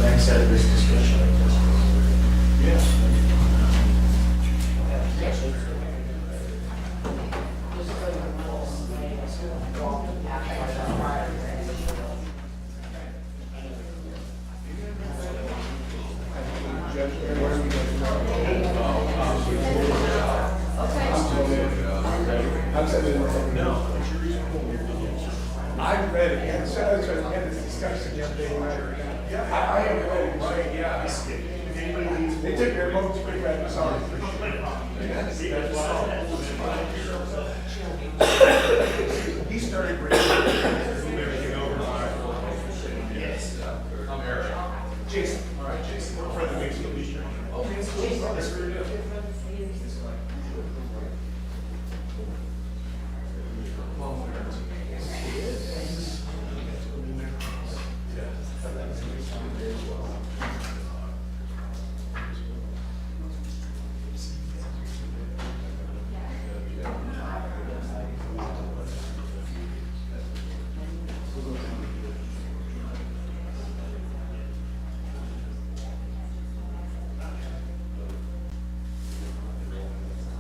next set of this discussion. Yeah. I read it, and so that's what we had this discussion the other day, right? I am ready to say, yeah. They took their votes quick, I'm sorry. He started everything over. Yes. I'm Eric. Jason. All right, Jason. We're friends of Jason. Oh, Jason. That's what we're doing.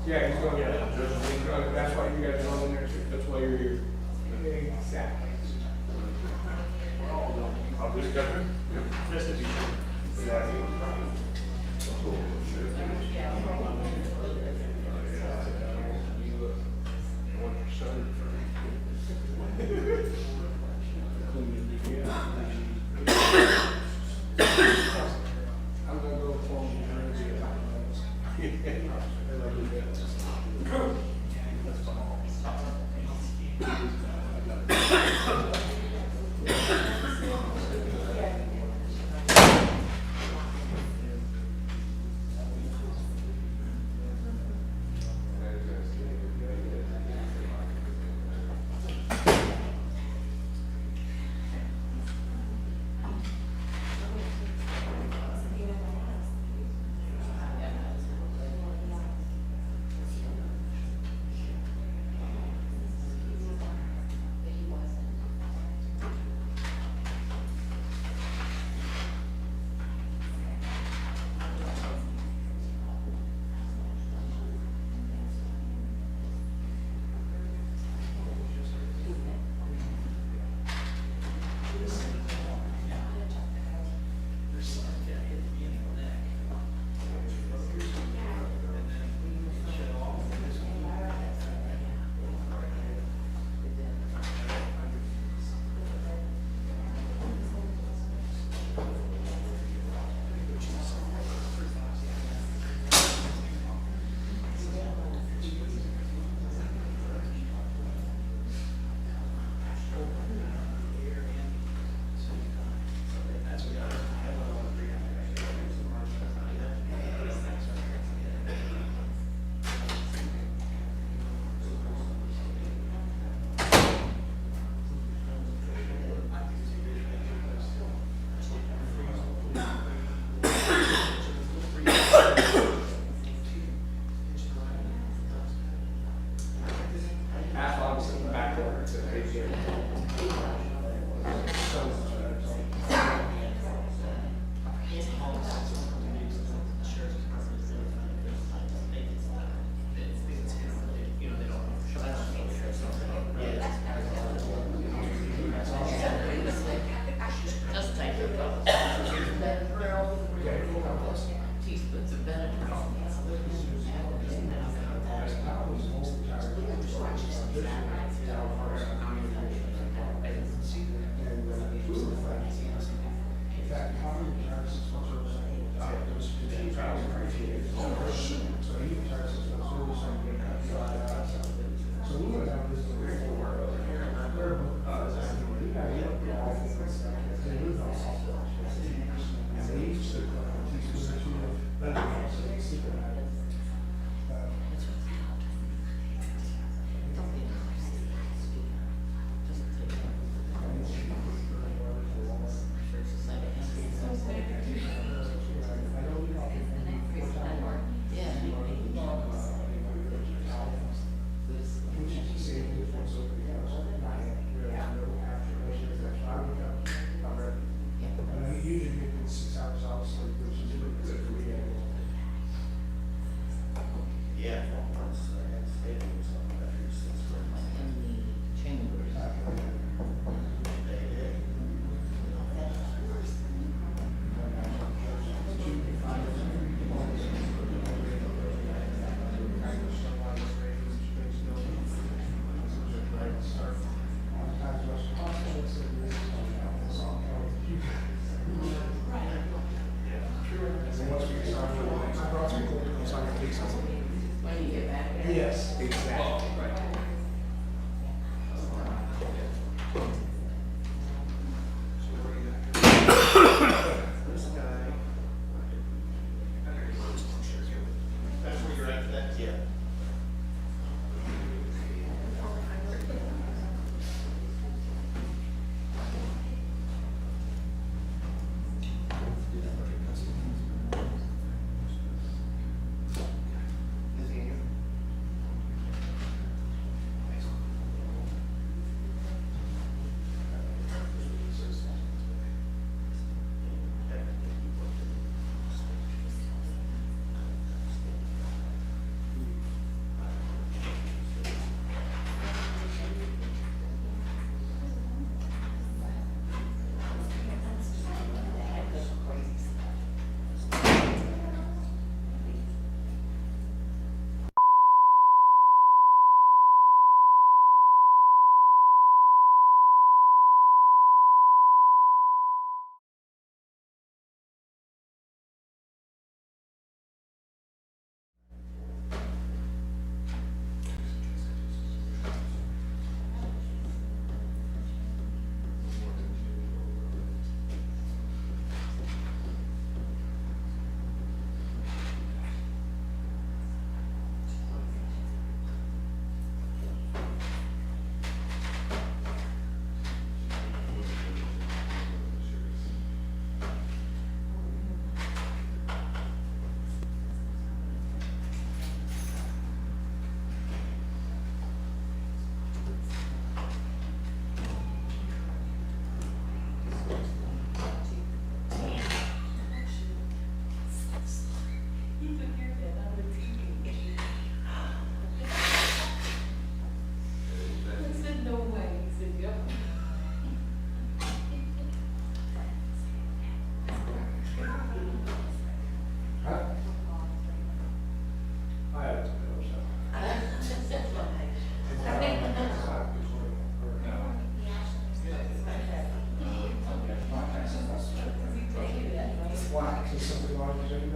Yeah, he's going to get it. That's why you guys are on there too. That's why you're here. Exactly. I'll just come in. Just to be sure. I'm going to go phone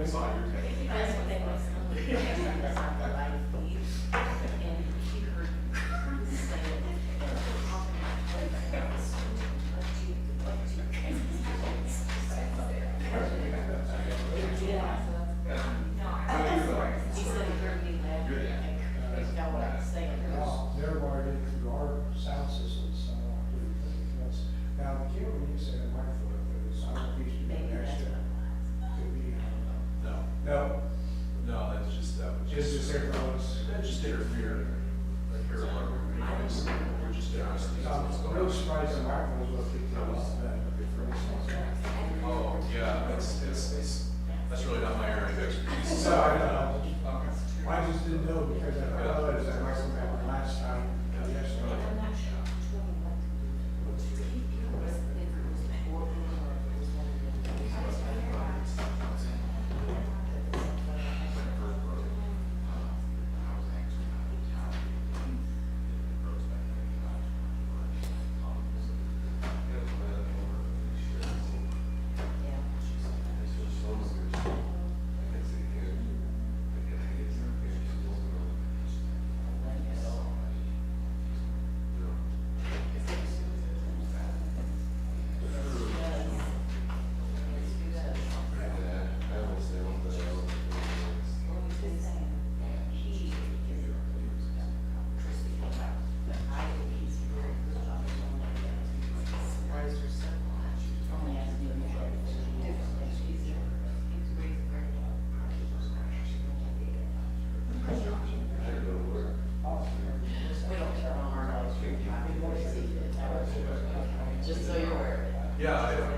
I saw your text. That's what they was. And she heard say it. He said he heard me laugh. You know what I'm saying? They're wired in through our sound systems, because now the camera, you said it might flip, but it's not a piece of Maybe that's extra. what Could be, No, no, that's just, that was just as everyone's. that just interfered. Like here, we're just interested. I'm real surprised the microphones will pick that up. Oh, yeah, that's really not my area of expertise. So I know. I just didn't know because I realized that microphone happened last time, yesterday. Just so you're aware. Yeah, again,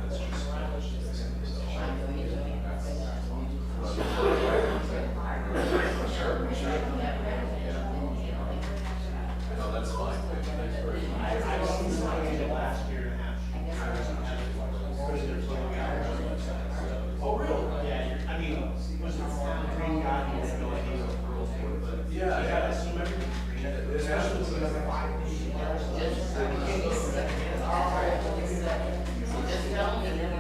that's just. No, that's fine. Thanks very much. I've seen something in the last year and a half. Oh, really? Yeah, I mean, was it green guy, he had no idea what the rules were, but. Yeah, You yeah. gotta assume everything's green. Especially when it's 5 Just tell me, and then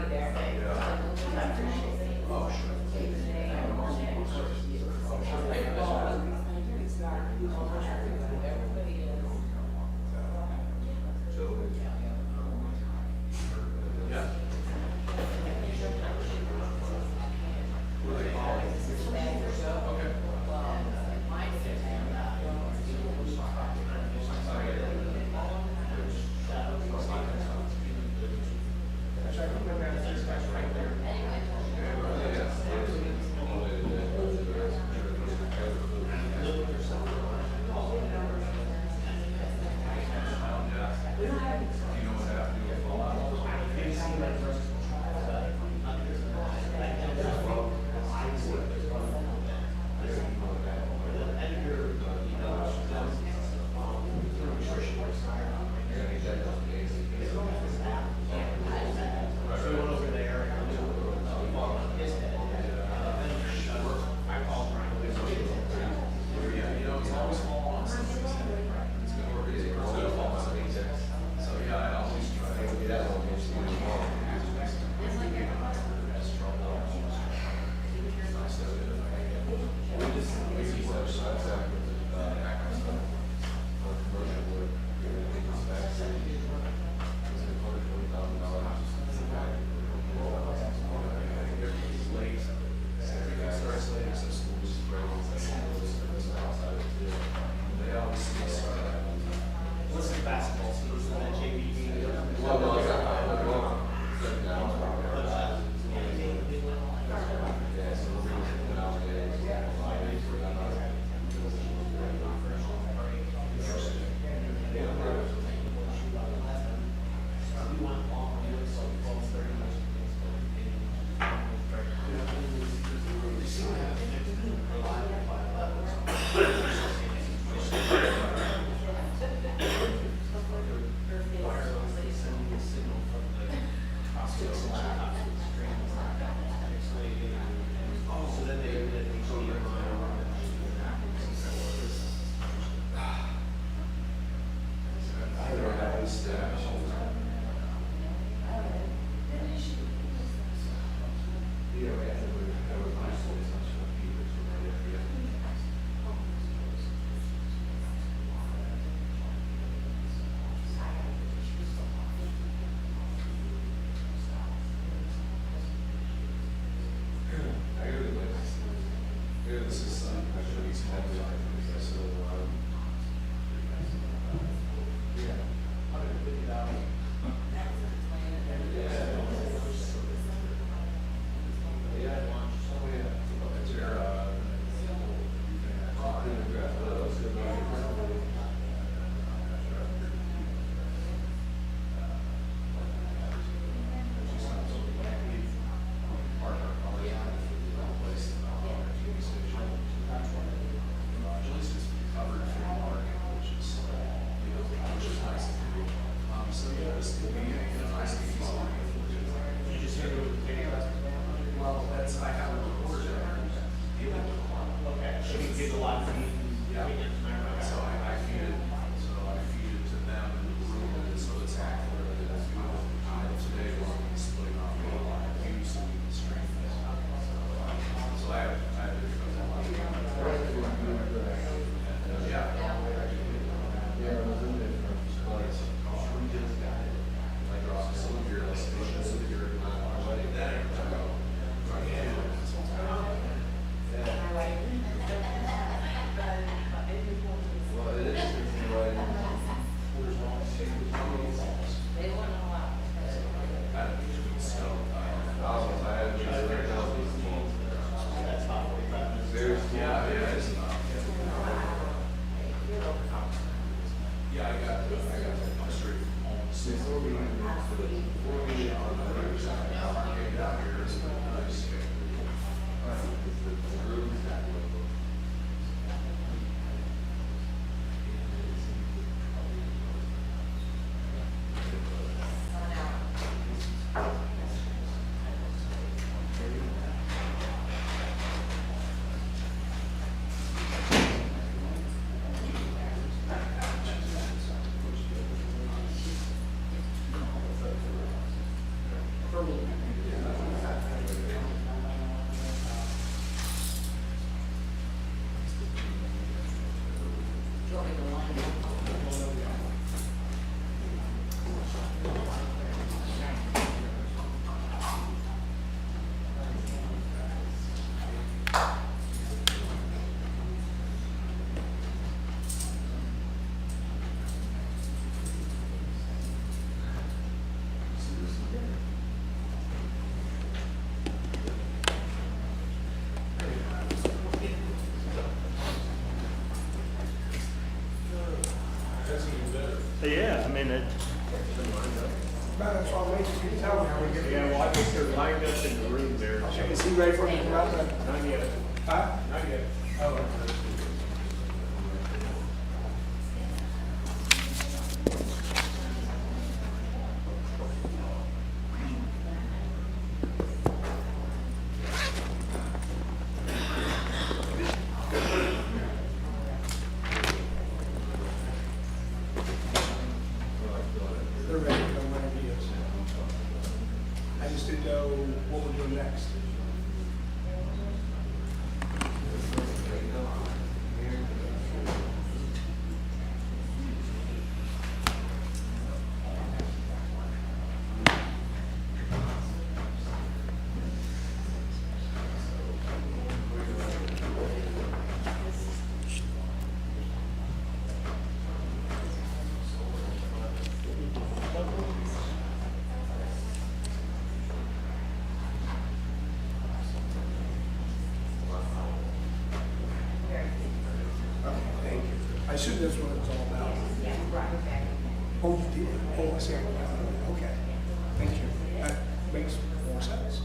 Tell me how we get. Yeah, well, I think they're lined up in the room there. Okay, is he ready for me to come out there? Not yet. Huh? Not yet. Oh, okay. They're ready to go whenever he is. I just didn't know what we're doing next. Okay, thank you. I assume that's what it's all about. Oh, you did? Oh, I see. Okay. Thank you. That makes more sense.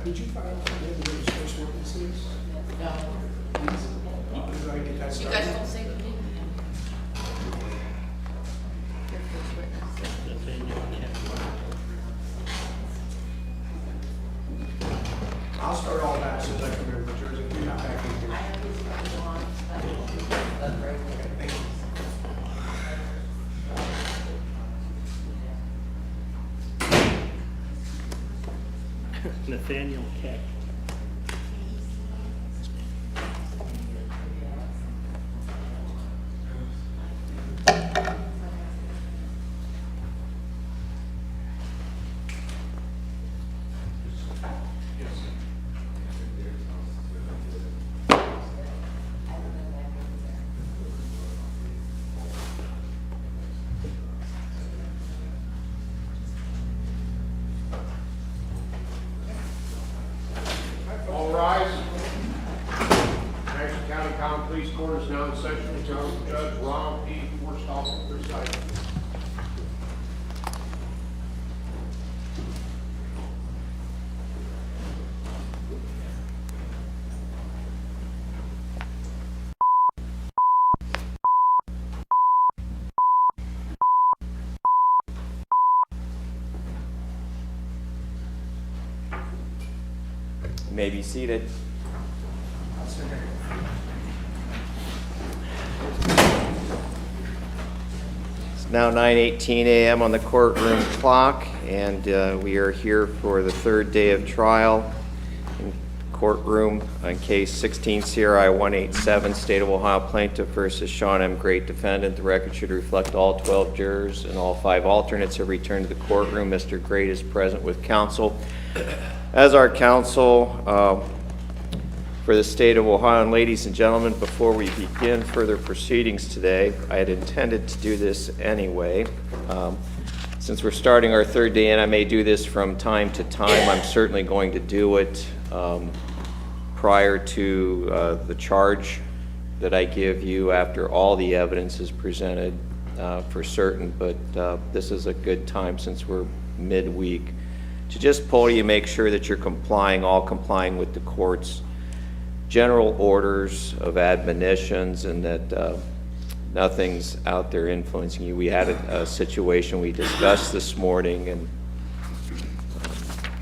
Did you find out when those first witnesses? No. Did I get that You started? guys don't say the name. Your first witness. Nathaniel Kat. I'll start all that as soon as I come here to Jersey. You're not back in I here. have these ones on, but that's right there. Thank you. Nathaniel Kat. All rise. Jackson County Common Police Court is now in session. Judge Ron P. Forsthoff presiding. You may be seated. I'll sit here. It's now 9:18 a.m. on the courtroom clock, and we are here for the third day of trial in courtroom on case 16 CRI 187, State of Ohio Plaintiff versus Shawn M. Grate Defendant. The record should reflect all 12 jurors and all 5 alternates have returned to the courtroom. Mr. Grate is present with counsel. As our counsel for the State of Ohio, and ladies and gentlemen, before we begin further proceedings today, I had intended to do this anyway. Since we're starting our third day, and I may do this from time to time, I'm certainly going to do it prior to the charge that I give you after all the evidence is presented for certain, but this is a good time since we're midweek to just poll you, make sure that you're all complying with the court's general orders of admonitions and that nothing's out there influencing you. We had a situation we discussed this morning, and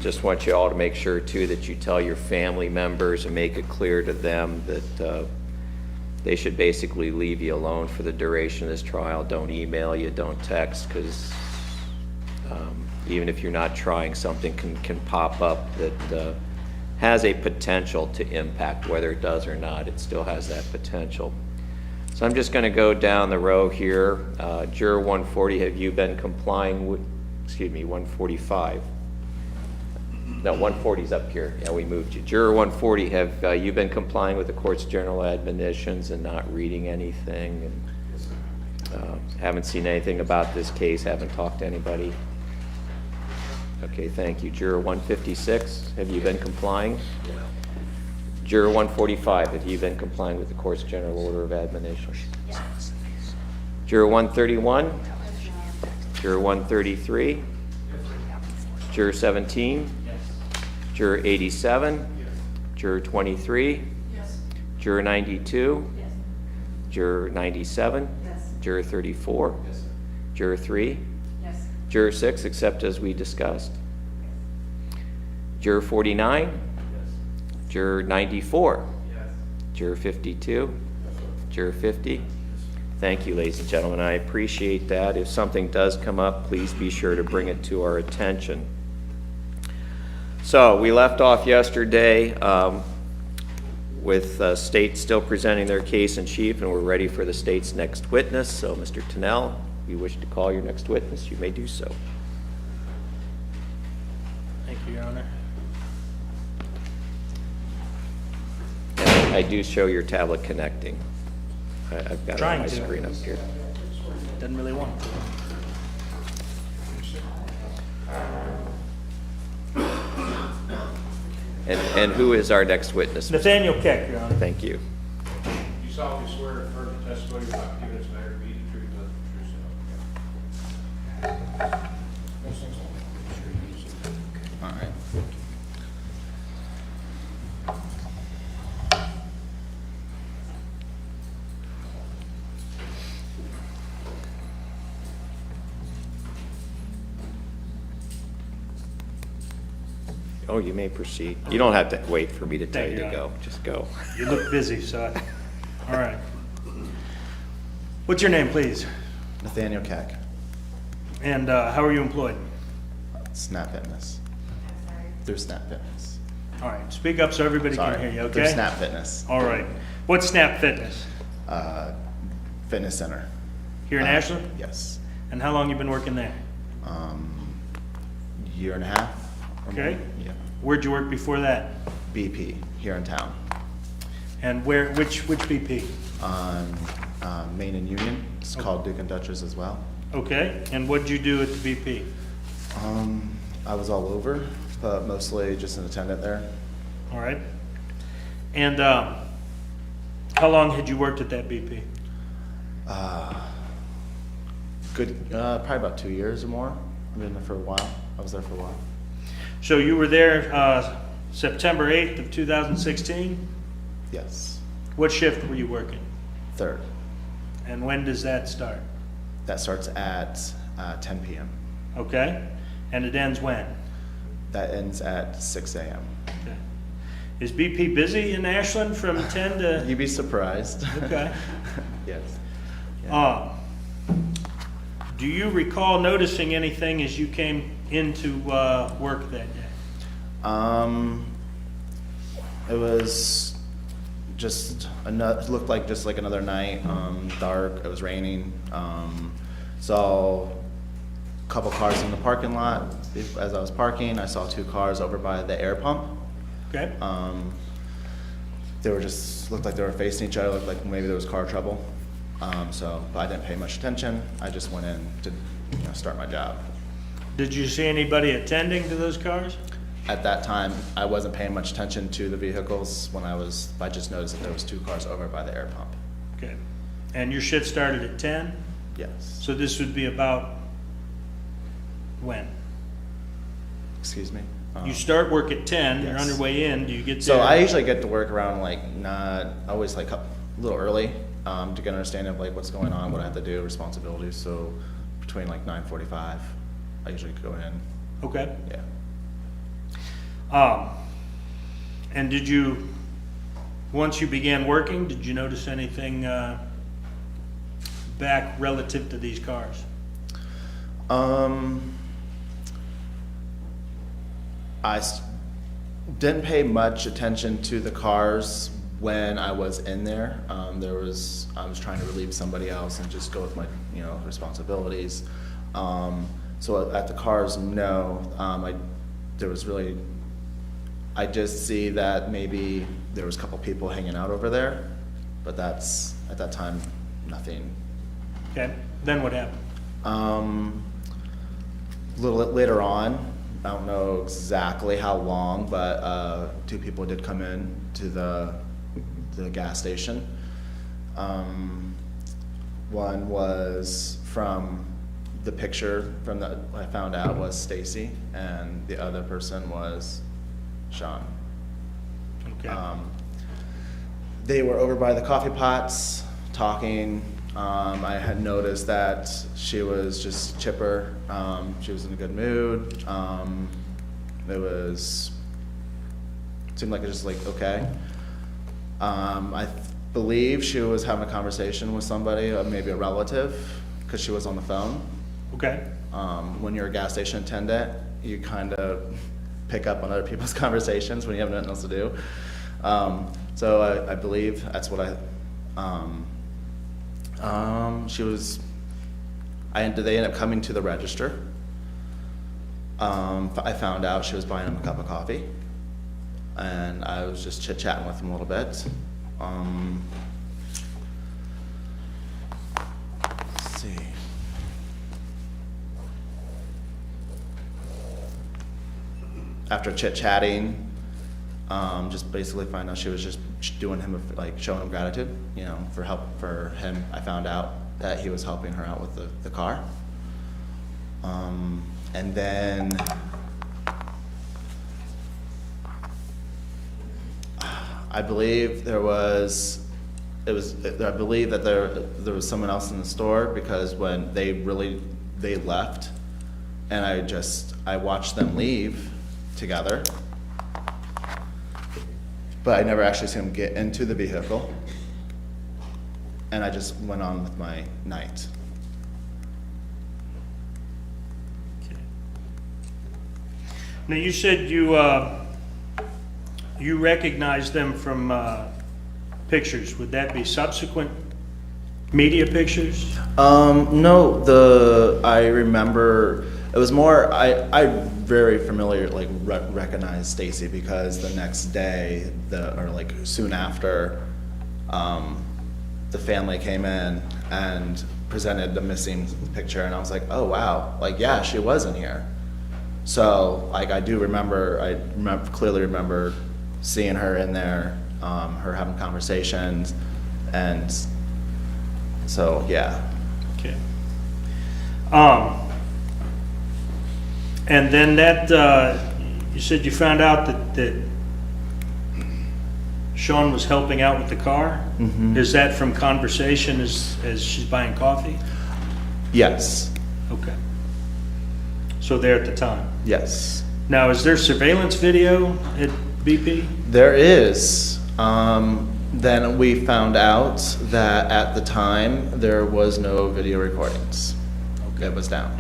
just want you all to make sure too that you tell your family members and make it clear to them that they should basically leave you alone for the duration of this trial. Don't email you, don't text, because even if you're not trying, something can pop up that has a potential to impact. Whether it does or not, it still has that potential. So I'm just going to go down the row here. Juror 140, have you been complying with, 145. No, 140's up here. Yeah, we moved you. Juror 140, have you been complying with the court's general admonitions and not reading anything? And haven't seen anything about this case, haven't talked to anybody? Okay, thank you. Juror 156, have you been complying? Juror 145, have you been complying with the court's general order of admonition? Juror 131, Juror 133, Juror 17, Juror 87, Juror 23, Juror 92, Juror 97, Juror 34, Juror 3, Juror 6, except as we discussed. Juror 49, Juror 94, Juror 52, Juror 50. Thank you, ladies and gentlemen. I appreciate that. If something does come up, please be sure to bring it to our attention. So we left off yesterday with state still presenting their case in chief, and we're ready for the state's next witness. So, Mr. Tennell, if you wish to call your next witness, you may do so. Thank you, Your Honor. And I do show your tablet connecting. I've got it on my Trying to. screen up here. Doesn't really want to. And who is our next witness? Nathaniel Kat, Your Honor. Thank you. You solemnly swear to affirm the testimony you're about to give in this matter to be the truth, nothing but the truth, so. All right. Oh, you may proceed. You don't have to wait for me to tell Thank you you, to Your go. Just go. You look busy, so all right. What's your name, please? Nathaniel Kat, And how are you employed? Snap Fitness. Through Snap Fitness. All right, speak up so everybody Sorry. can hear you, Through okay? Snap Fitness. All right. What's Snap Fitness? Fitness Center. Here in Ashland? Yes. And how long you been working there? Year and a half. or Okay. more. Yeah. Where'd you work before that? BP here in town. And which BP? On Main and Union. It's called Duke and Dutchess as well. Okay, and what'd you do at the BP? I was all over, but mostly just an attendant there. All right. And how long had you worked at that BP? Good, probably about 2 years or more. I've been there for a while. I was there for a while. So you were there September 8th of 2016? Yes. What shift were you working? Third. And when does that start? That starts at 10 p.m. Okay. And it ends when? That ends at 6 a.m. Okay. Is BP busy in Ashland from 10 to? You'd be surprised. Okay. Yes. Do you recall noticing anything as you came into work that day? It was just looked like just like another night. Dark. It was raining. Saw a couple cars in the parking lot. As I was parking, I saw 2 cars over by the air pump. Okay. They were just looked like they were facing each other. Looked like maybe there was car trouble. But I didn't pay much attention. I just went in to start my job. Did you see anybody attending to those cars? At that time, I wasn't paying much attention to the vehicles. I just noticed that there was 2 cars over by the air pump. Okay. And your shift started at 10? Yes. So this would be about when? Excuse me. You start work at 10, you're yes. on your way in, do you get there? So I usually get to work around always like a little early to get an understanding of like what's going on, what I have to do, responsibilities. So between like 9:45, I usually go in. Okay. Yeah. And once you began working, did you notice anything back relative to these cars? Didn't pay much attention to the cars when I was in there. I was trying to relieve somebody else and just go with my responsibilities. So at the cars, no. I just see that maybe there was a couple people hanging out over there, but that's at that time nothing. Okay. Then what happened? A little later on, I don't know exactly how long, but two people did come in to the gas station. One was from the picture from the I found out was Stacy, and the other person was Shawn. Okay. They were over by the coffee pots talking. I had noticed that she was just chipper. She was in a good mood. Seemed like it was just like okay. I believe she was having a conversation with somebody, maybe a relative, because she was on the phone. Okay. When you're a gas station attendant, you kind of pick up on other people's conversations when you have nothing else to do. So I believe that's what they ended up coming to the register. I found out she was buying him a cup of coffee, and I was just chit-chatting with him a little bit. Let's see. After chit-chatting, just basically find out she was just doing him, like, showing him gratitude, you know, for help for him. I found out that he was helping her out with the car. And then I believe I believe that there was someone else in the store, because when they left, and I watched them leave together, but I never actually seen them get into the vehicle, and I just went on with my night. Okay. Now, you said you recognized them from pictures. Would that be subsequent media pictures? No, I remember it was more, I very familiar, like, recognized Stacy, because the next day, soon after, the family came in and presented the missing picture, and I was like, oh wow, like, yeah, she was in here. So, like, I clearly remember seeing her in there, her having conversations, and so, yeah. Okay. And then you said you found out that Shawn was helping out with the car? Mhm. Is that from conversation as she's buying coffee? Yes, Okay. So there at the time. yes. Now, is there surveillance video at BP? There is. Then we found out that at the time, there was no video recordings. Okay. It was down.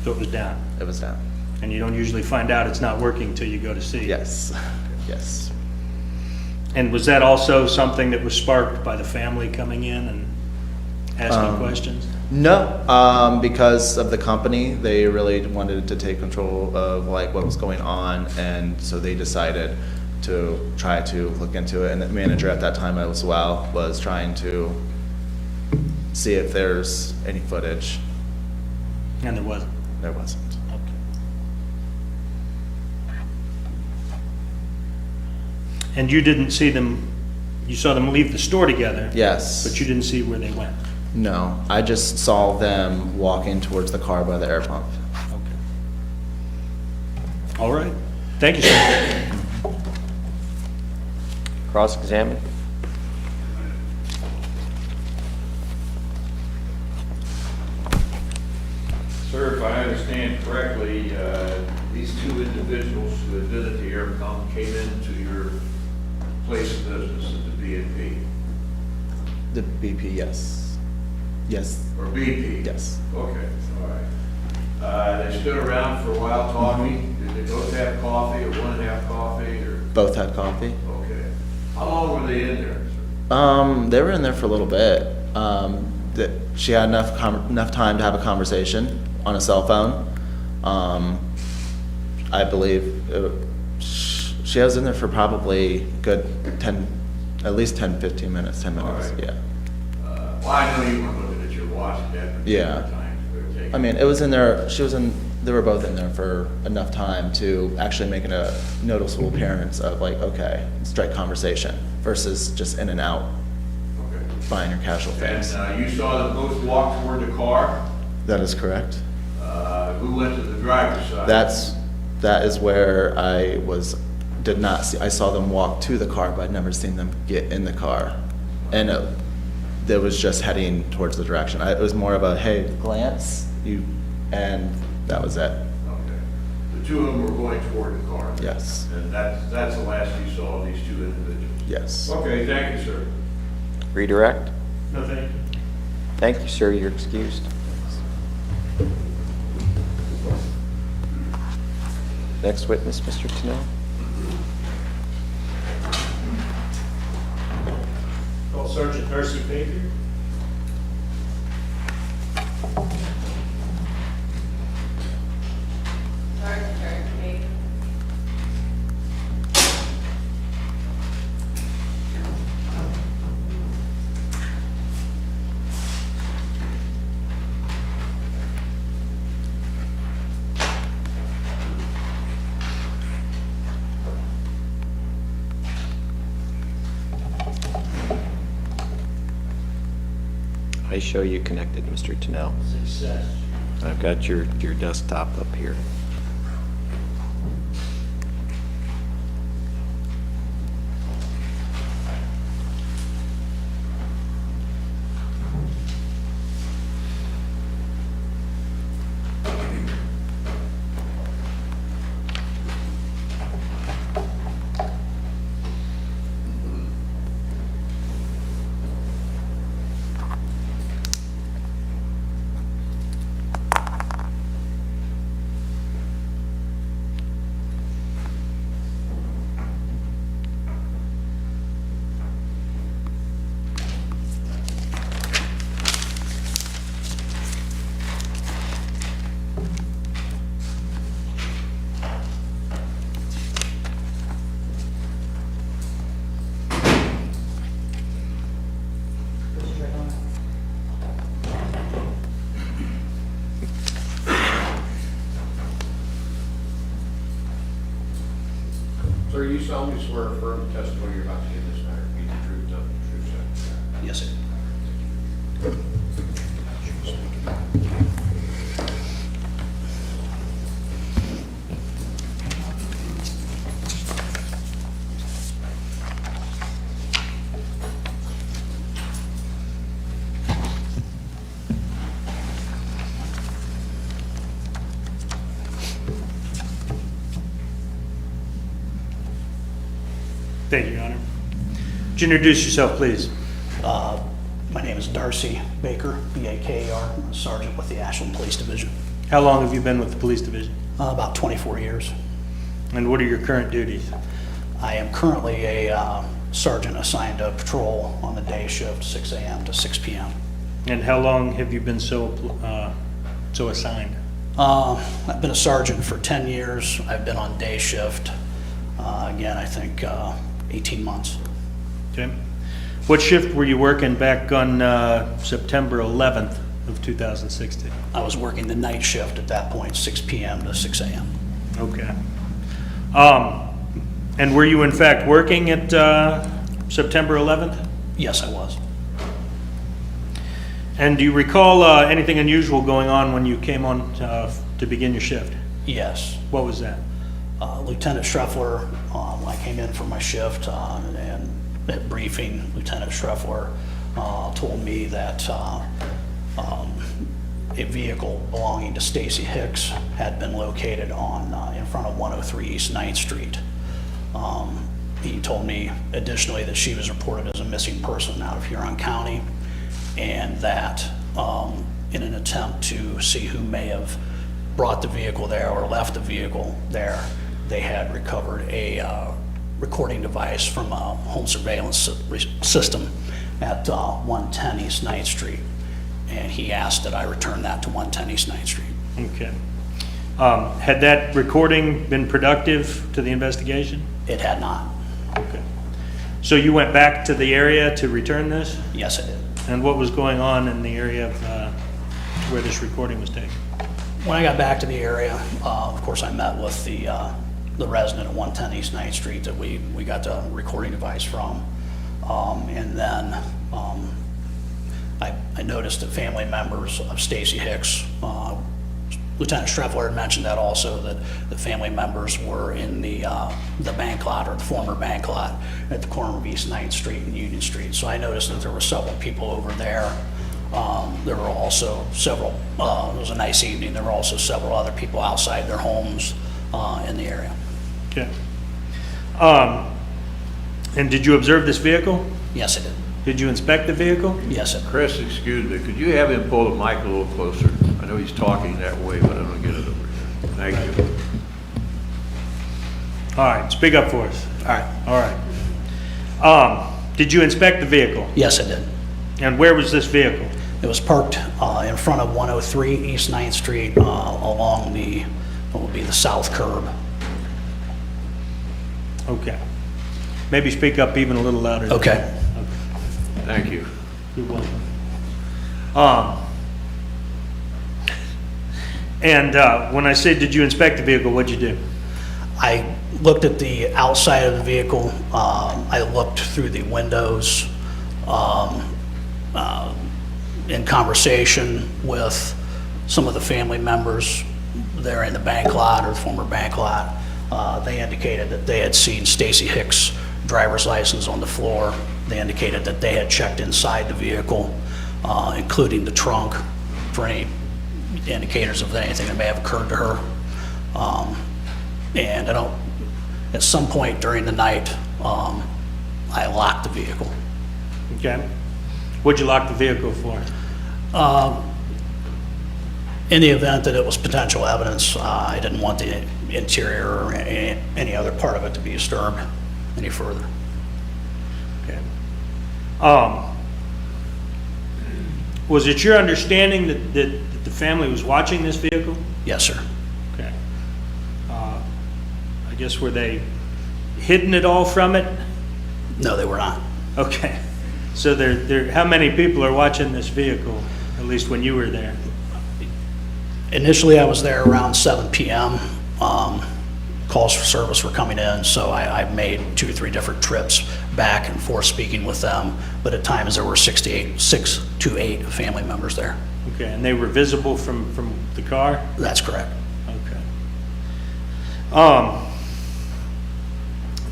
So it was down. It was down. And you don't usually find out it's not working till you go to see. Yes, yes. And was that also something that was sparked by the family coming in and asking questions? No, because of the company, they really wanted to take control of, like, what was going on, and so they decided to try to look into it. And the manager at that time as well was trying to see if there's any footage. And there wasn't. There wasn't. Okay. And you didn't see them, you saw them leave the store together? Yes. But you didn't see where they went? No, I just saw them walking towards the car by the air pump. Okay. All right. Thank you, sir. Cross-examine. Sir, if I understand correctly, these two individuals who had been at the air pump came into your place of business at the B&P, The BP, yes. Yes, or BP? yes. Okay, all right. They stood around for a while talking. Did they both have coffee, or one have coffee, or? Both had coffee. Okay. How long were they in there, sir? They were in there for a little bit. She had enough time to have a conversation on a cell phone. I believe she was in there for probably at least 10, 15 minutes, 10 minutes, All right. yeah. Well, I know you weren't looking at your watch at that Yeah. particular time. I mean, it was in there, she was in they were both in there for enough time to actually make a noticeable appearance of like, okay, strike conversation versus just in and out, Okay. buying your casual things. And you saw them both walk toward the car. That is correct. Who went to the driver's side? That is where did not see, I saw them walk to the car, but I'd never seen them get in the car. And it was just heading towards the direction. It was more of a, hey, glance, and that was it. Okay. The two of them were going toward the car. Yes. And that's the last you saw of these two individuals. Yes. Okay, thank you, sir. Redirect? No, thank you. Thank you, sir. You're excused. Next witness, Mr. Tennell. Call Sergeant Darcy Baker. Sergeant Baker. I show you connected, Mr. Tennell. Success. I've got your desktop up here. Sir, you solemnly swear or affirm the testimony you're about to give in this matter to be the truth, nothing but the truth, sir? Yes, sir. Thank you, Your Honor. Would you introduce yourself, please? My name is Darcy Baker, B-A-K-E-R, I'm a sergeant with the Ashland Police Division. How long have you been with the police division? About 24 years. And what are your current duties? I am currently a sergeant assigned to patrol on the day shift, 6 a.m. to 6 p.m. And how long have you been so assigned? I've been a sergeant for 10 years. I've been on day shift, again, I think 18 months. Okay. What shift were you working back on September 11th of 2016? I was working the night shift at that point, 6 p.m. to 6 a.m. Okay. And were you in fact working at September 11th? Yes, I was. And do you recall anything unusual going on when you came on to begin your shift? Yes. What was that? Lieutenant Schreffler, when I came in for my shift, and at briefing, Lieutenant Schreffler told me that a vehicle belonging to Stacy Hicks had been located on in front of 103 East 9th Street. He told me additionally that she was reported as a missing person out of Huron County, and that in an attempt to see who may have brought the vehicle there or left the vehicle there, they had recovered a recording device from a home surveillance system at 110 East 9th Street. And he asked that I return that to 110 East 9th Street. Okay. Had that recording been productive to the investigation? It had not. Okay. So you went back to the area to return this? Yes, I did. And what was going on in the area of where this recording was taken? When I got back to the area, of course, I met with the resident at 110 East 9th Street that we got the recording device from. And then I noticed that family members of Stacy Hicks, Lieutenant Streffler had mentioned that also, that the family members were in the bank lot, or the former bank lot, at the corner of East 9th Street and Union Street. So I noticed that there were several people over there. There were also several, it was a nice evening, there were also several other people outside their homes in the area. Okay. And did you observe this vehicle? Yes, I did. Did you inspect the vehicle? Yes, I did. Chris, excuse me, could you have him pull the mic a little closer? I know he's talking that way, but I don't get it over here. Thank you. All right, speak up for us. All right. All right. Did you inspect the vehicle? Yes, I did. And where was this vehicle? It was parked in front of 103 East 9th Street along the, what would be the south curb. Okay. Maybe speak up even a little louder. Okay. Thank you. You're welcome. And when I said, did you inspect the vehicle, what'd you do? I looked at the outside of the vehicle. I looked through the windows in conversation with some of the family members there in the bank lot, or the former bank lot. They indicated that they had seen Stacy Hicks' driver's license on the floor. They indicated that they had checked inside the vehicle, including the trunk, for any indicators of anything that may have occurred to her. And at some point during the night, I locked the vehicle. Okay. What'd you lock the vehicle for? In the event that it was potential evidence, I didn't want the interior or any other part of it to be disturbed any further. Okay. Was it your understanding that the family was watching this vehicle? Yes, sir. Okay. I guess, were they hidden at all from it? No, they were not. Okay. So how many people are watching this vehicle, at least when you were there? Initially, I was there around 7 p.m. Calls for service were coming in, so I made 2 or 3 different trips back and forth speaking with them. But at times, there were 6 to 8 family members there. Okay, and they were visible from the car? That's correct. Okay.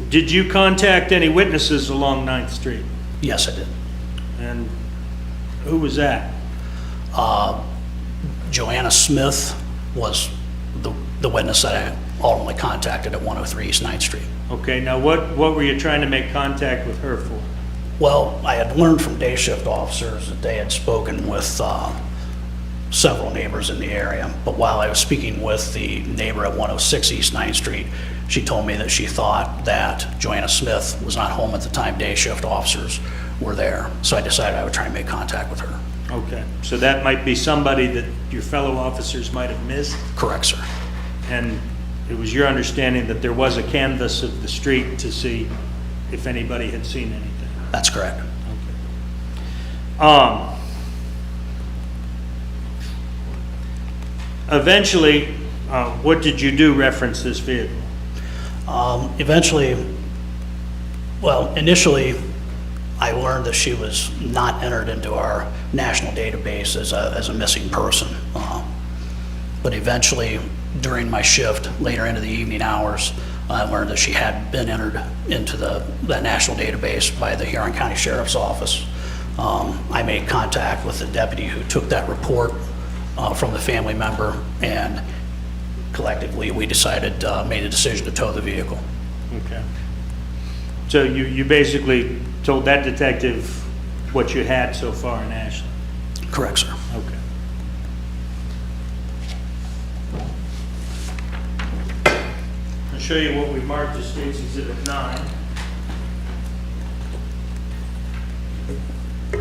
Did you contact any witnesses along 9th Street? Yes, I did. And who was that? Joanna Smith was the witness that I ultimately contacted at 103 East 9th Street. Okay, now what were you trying to make contact with her for? Well, I had learned from day shift officers that they had spoken with several neighbors in the area. But while I was speaking with the neighbor at 106 East 9th Street, she told me that she thought that Joanna Smith was not home at the time day shift officers were there. So I decided I would try and make contact with her. Okay, so that might be somebody that your fellow officers might have missed? Correct, sir. And it was your understanding that there was a canvass of the street to see if anybody had seen anything? That's correct. Okay. Eventually, what did you do reference this vehicle? Initially, I learned that she was not entered into our national database as a missing person. But eventually, during my shift, later into the evening hours, I learned that she had been entered into that national database by the Huron County Sheriff's Office. I made contact with the deputy who took that report from the family member, and collectively, we made a decision to tow the vehicle. Okay. So you basically told that detective what you had so far in Ashland? Correct, sir. Okay. I'll show you what we marked as State's Exhibit 9. Do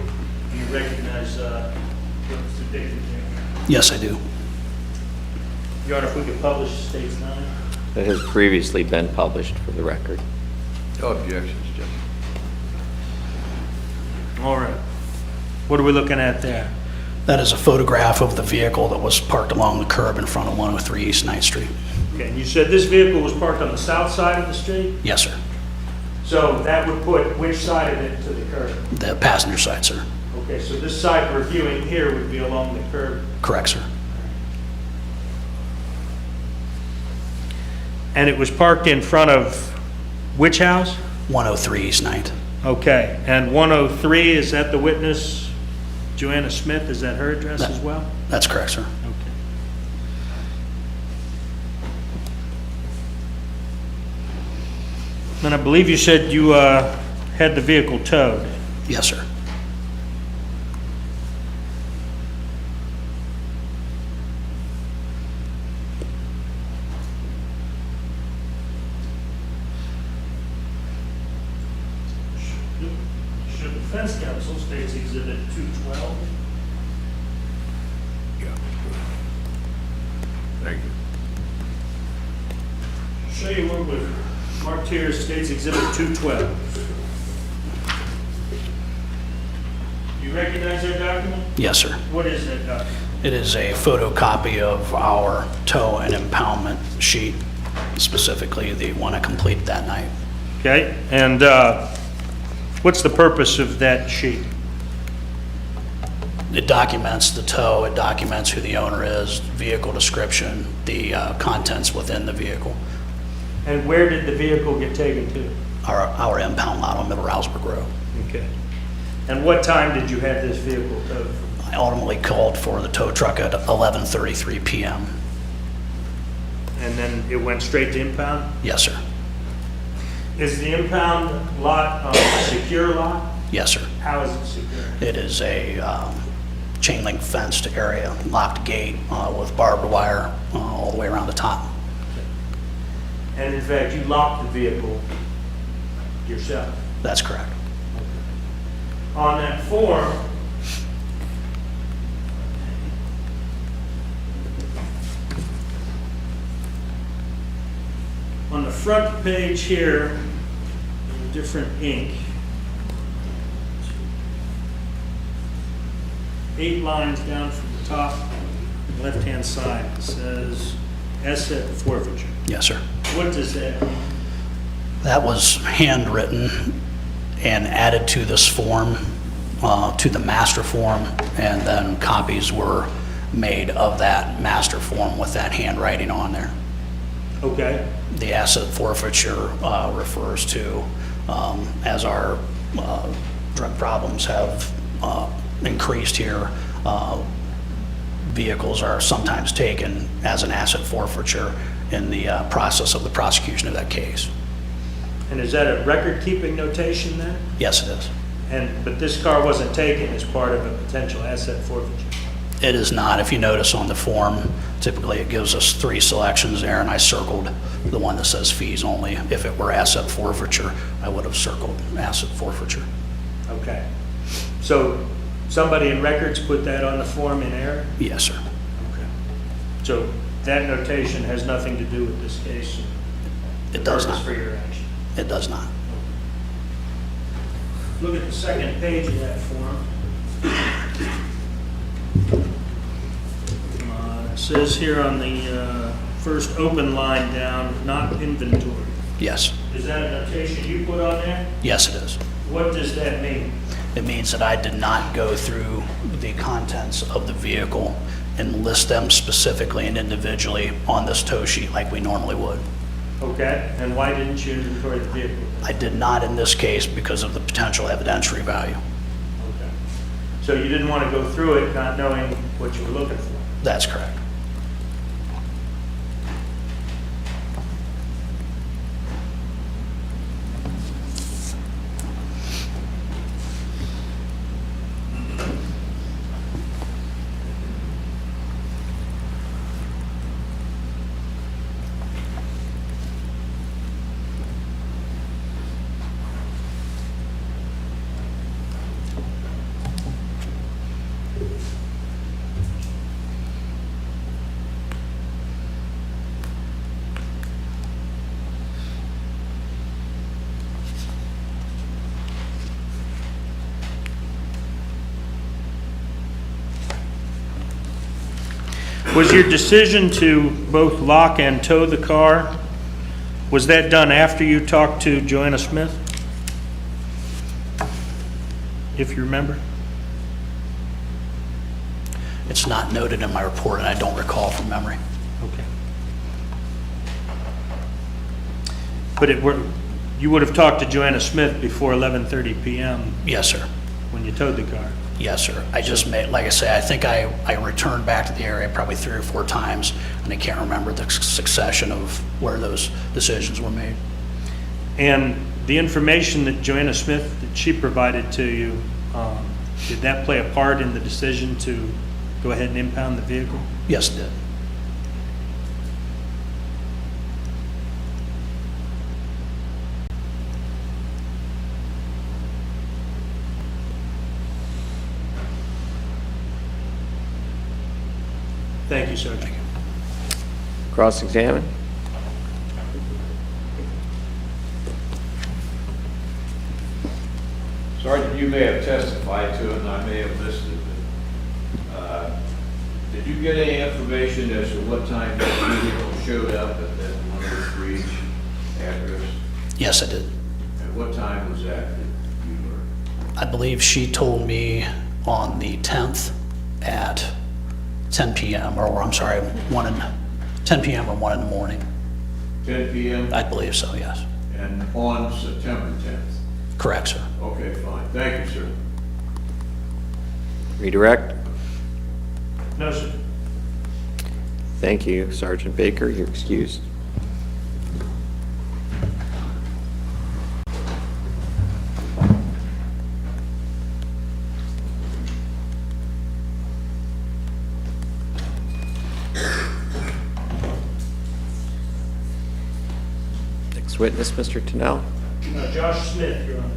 you recognize what's the date? Yes, I do. Your Honor, if we could publish State's 9. That has previously been published for the record. No objections, Judge. All right. What are we looking at there? That is a photograph of the vehicle that was parked along the curb in front of 103 East 9th Street. Okay, and you said this vehicle was parked on the south side of the street? Yes, sir. So that would put which side of it to the curb? The passenger side, sir. Okay, so this side we're viewing here would be along the curb. Correct, sir. And it was parked in front of which house? 103 East 9th. Okay, and 103, is that the witness, Joanna Smith, is that her address as well? That's correct, sir. Okay. And I believe you said you had the vehicle towed. Yes, sir. Should defense counsel states exhibit 212. Thank you. Show you what was marked here, states exhibit 212. You recognize that document? Yes, sir. What is that document? It is a photocopy of our tow and impoundment sheet, specifically the one I completed that night. Okay, and what's the purpose of that sheet? It documents the tow, it documents who the owner is, vehicle description, the contents within the vehicle. And where did the vehicle get taken to? Our impound lot on Middle Rouseburg Road. Okay. And what time did you have this vehicle towed from? I ultimately called for the tow truck at 11:33 p.m. And then it went straight to impound? Yes, sir. Is the impound lot a secure lot? Yes, sir. How is it secure? It is a chain link fenced area, locked gate with barbed wire all the way around the top. And in fact, you locked the vehicle yourself? That's correct. On that form, on the front page here, in different ink, 8 lines down from the top, left-hand side, it says asset forfeiture. Yes, sir. What does that mean? That was handwritten and added to this form, to the master form, and then copies were made of that master form with that handwriting on there. Okay. The asset forfeiture refers to, as our drug problems have increased here, vehicles are sometimes taken as an asset forfeiture in the process of the prosecution of that case. And is that a record-keeping notation then? Yes, it is. But this car wasn't taken as part of a potential asset forfeiture? It is not. If you notice on the form, typically it gives us 3 selections there, and I circled the one that says fees only. If it were asset forfeiture, I would have circled asset forfeiture. Okay. So somebody in records put that on the form in error? Yes, sir. Okay. So that notation has nothing to do with this case? It does Purpose not. for your action? It does not. Look at the second page of that form. It says here on the first open line down, not inventory. Yes. Is that a notation you put on there? Yes, it is. What does that mean? It means that I did not go through the contents of the vehicle and list them specifically and individually on this tow sheet like we normally would. Okay, and why didn't you inventory the vehicle? I did not in this case because of the potential evidentiary value. Okay. So you didn't want to go through it not knowing what you were looking for? That's correct. Was your decision to both lock and tow the car, was that done after you talked to Joanna Smith? If you remember? It's not noted in my report, and I don't recall from memory. Okay. But you would have talked to Joanna Smith before 11:30 PM Yes, sir. when you towed the car? Yes, sir. I just made, like I say, I think I returned back to the area probably 3 or 4 times, and I can't remember the succession of where those decisions were made. And the information that Joanna Smith, that she provided to you, did that play a part in the decision to go ahead and impound the vehicle? Yes, it did. Thank you, Sergeant. Cross-examine? Sergeant, you may have testified to it, and I may have missed it, but did you get any information as to what time that vehicle showed up at that 103 address? Yes, I did. And what time was that you were? I believe she told me on the 10th at 10 p.m., or I'm sorry, 10 p.m. or 1 in the morning. 10 p.m.? I believe so, yes. And on September 10th? Correct, sir. Okay, fine. Thank you, sir. Redirect? No, sir. Thank you, Sergeant Baker. You're excused. Next witness, Mr. Tennell. Josh Smith, Your Honor.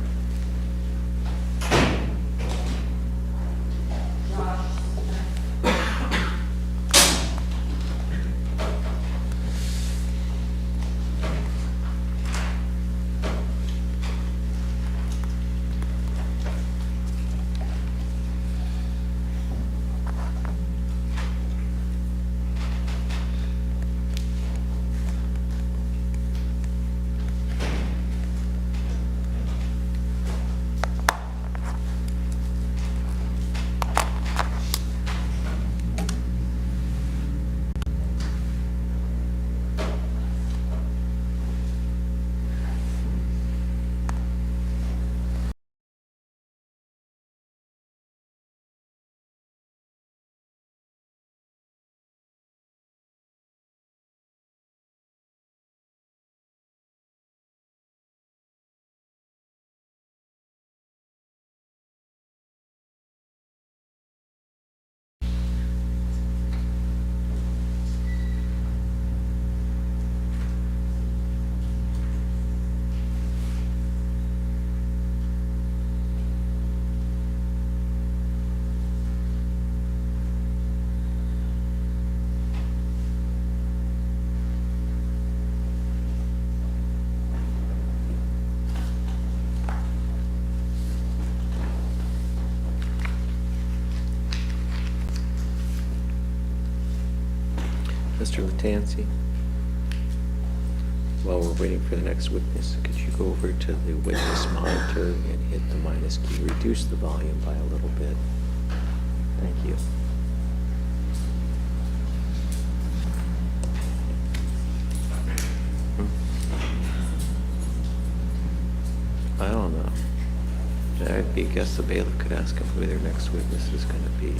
Mr. Latanzi, while we're waiting for the next witness, could you go over to the witness monitor and hit the minus key, reduce the volume by a little bit? Thank you. I don't know. I'd be, guess the bailiff could ask him who their next witness is going to be.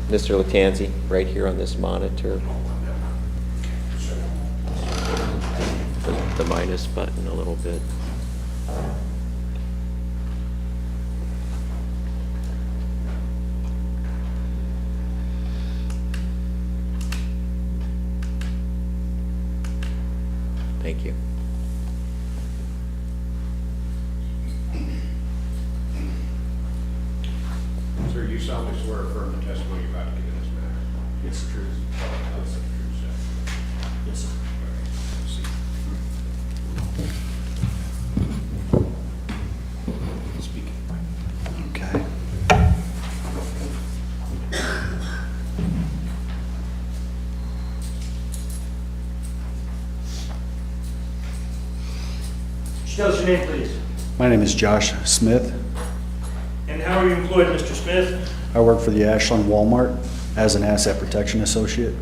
Mr. Latanzi, right here on this monitor. The minus button a little bit. Thank you. Sir, you solemnly swear or affirm the testimony you're about to give in this matter? It's the truth. That's the truth, sir. Yes, sir. Speak. Okay. Tell us your name, please. My name is Josh Smith. And how are you employed, Mr. Smith? I work for the Ashland Walmart as an asset protection associate.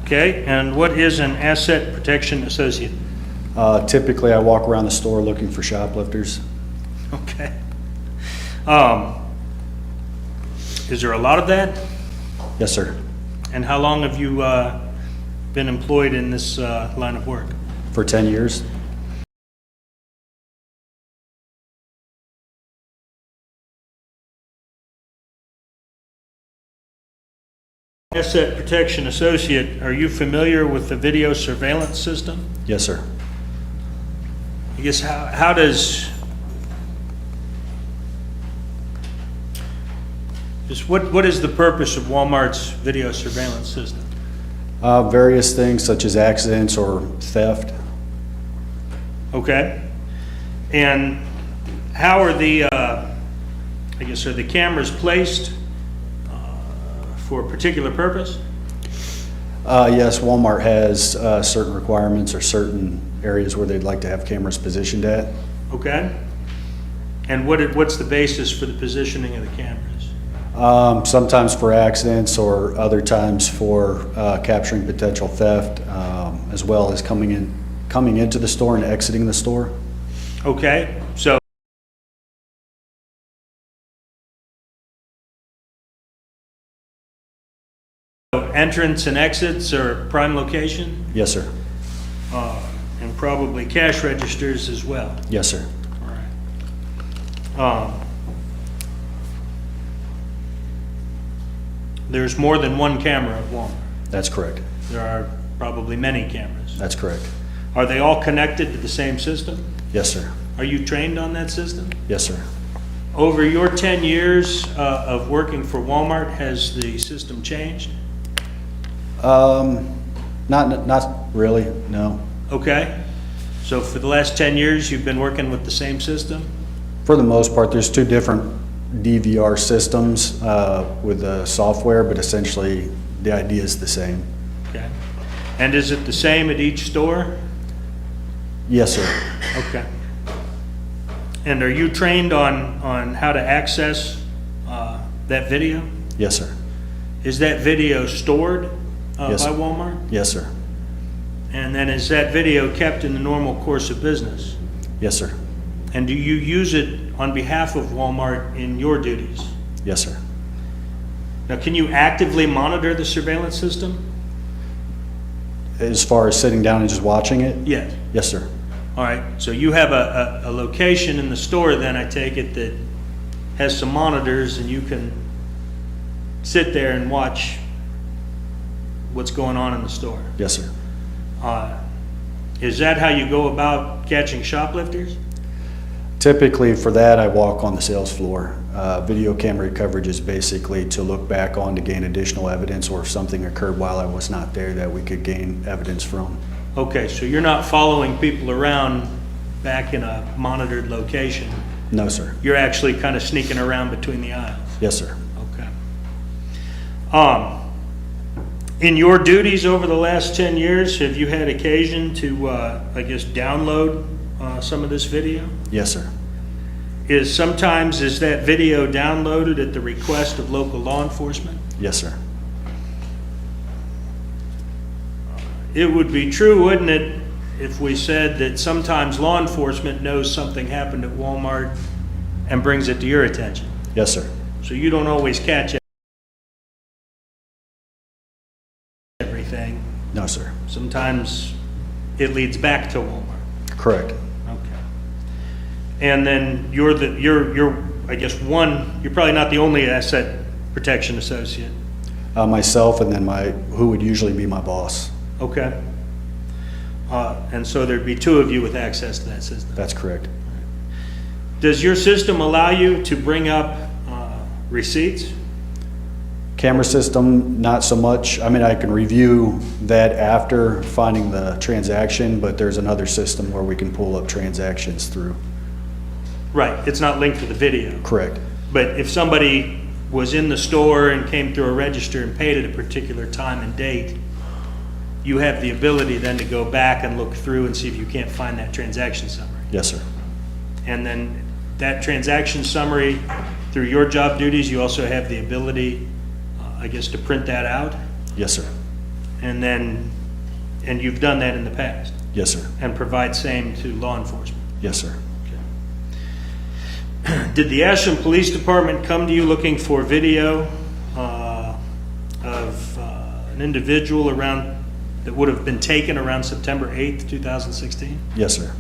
Okay, and what is an asset protection associate? Typically, I walk around the store looking for shoplifters. Okay. Is there a lot of that? Yes, sir. And how long have you been employed in this line of work? For 10 years. Asset protection associate, are you familiar with the video surveillance system? Yes, sir. I guess how does, just what is the purpose of Walmart's video surveillance system? Various things such as accidents or theft. Okay. And how are the, I guess, are the cameras placed for a particular purpose? Yes, Walmart has certain requirements or certain areas where they'd like to have cameras positioned at. Okay. And what's the basis for the positioning of the cameras? Sometimes for accidents or other times for capturing potential theft, as well as coming into the store and exiting the store. Okay, so entrance and exits are prime location, Yes, sir. and probably cash registers as well. Yes, sir. All right. There's more than one camera at Walmart. That's correct. There are probably many cameras. That's correct. Are they all connected to the same system? Yes, sir. Are you trained on that system? Yes, sir. Over your 10 years of working for Walmart, has the system changed? Not really, no. Okay. So for the last 10 years, you've been working with the same system? For the most part, there's two different DVR systems with the software, but essentially the idea is the same. Okay. And is it the same at each store? Yes, sir. Okay. And are you trained on how to access that video? Yes, sir. Is that video stored Yes. by Walmart? Yes, sir. And then is that video kept in the normal course of business? Yes, sir. And do you use it on behalf of Walmart in your duties? Yes, sir. Now, can you actively monitor the surveillance system? As far as sitting down and just watching it? Yes. Yes, sir. All right, so you have a location in the store then, I take it, that has some monitors and you can sit there and watch what's going on in the store. Yes, sir. Is that how you go about catching shoplifters? Typically for that, I walk on the sales floor. Video camera coverage is basically to look back on to gain additional evidence, or if something occurred while I was not there that we could gain evidence from. Okay, so you're not following people around back in a monitored location. No, sir. You're actually kind of sneaking around between the aisles. Yes, sir. Okay. In your duties over the last 10 years, have you had occasion to, I guess, download some of this video? Yes, sir. Sometimes is that video downloaded at the request of local law enforcement? Yes, sir. It would be true, wouldn't it, if we said that sometimes law enforcement knows something happened at Walmart and brings it to your attention? Yes, sir. So you don't always catch everything. No, sir. Sometimes it leads back to Walmart. Correct. Okay. And then you're I guess you're probably not the only asset protection associate. Myself and then who would usually be my boss. Okay. And so there'd be two of you with access to that system. That's correct. Does your system allow you to bring up receipts? Camera system, not so much. I mean, I can review that after finding the transaction, but there's another system where we can pull up transactions through. Right, it's not linked to the video. Correct. But if somebody was in the store and came through a register and paid at a particular time and date, you have the ability then to go back and look through and see if you can't find that transaction summary. Yes, sir. And then that transaction summary, through your job duties, you also have the ability, I guess, to print that out? Yes, sir. And then, and you've done that in the past? Yes, sir. And provide same to law enforcement? Yes, sir. Did the Ashland Police Department come to you looking for video of an individual around, that would have been taken around September 8th, 2016? Yes, sir.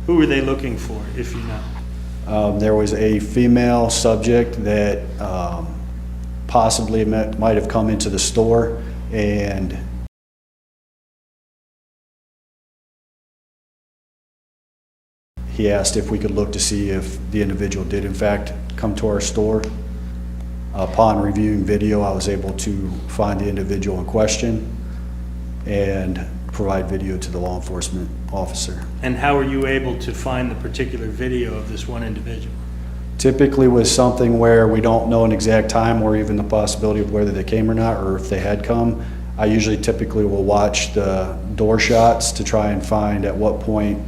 Who were they looking for, if you know? There was a female subject that possibly might have come into the store, and he asked if we could look to see if the individual did in fact come to our store. Upon reviewing video, I was able to find the individual in question and provide video to the law enforcement officer. And how were you able to find the particular video of this one individual? Typically with something where we don't know an exact time or even the possibility of whether they came or not, or if they had come, I usually typically will watch the door shots to try and find at what point,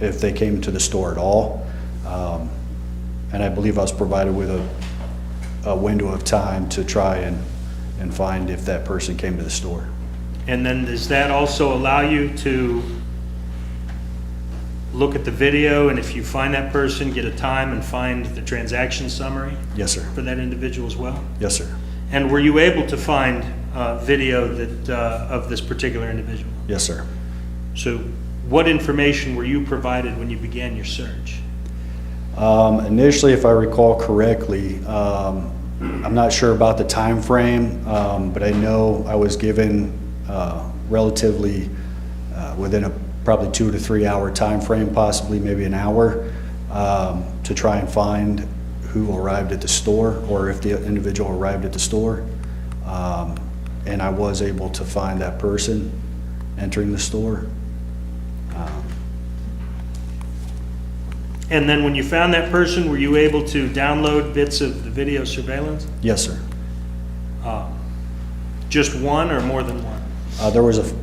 if they came to the store at all. And I believe I was provided with a window of time to try and find if that person came to the store. And then does that also allow you to look at the video, and if you find that person, get a time and find the transaction summary? Yes, sir. For that individual as well? Yes, sir. And were you able to find video that of this particular individual? Yes, sir. So what information were you provided when you began your search? Initially, if I recall correctly, I'm not sure about the time frame, but I know I was given relatively within a probably 2 to 3 hour time frame, possibly maybe an hour, to try and find who arrived at the store or if the individual arrived at the store. And I was able to find that person entering the store. And then when you found that person, were you able to download bits of the video surveillance? Yes, sir. Just one or more than one? There was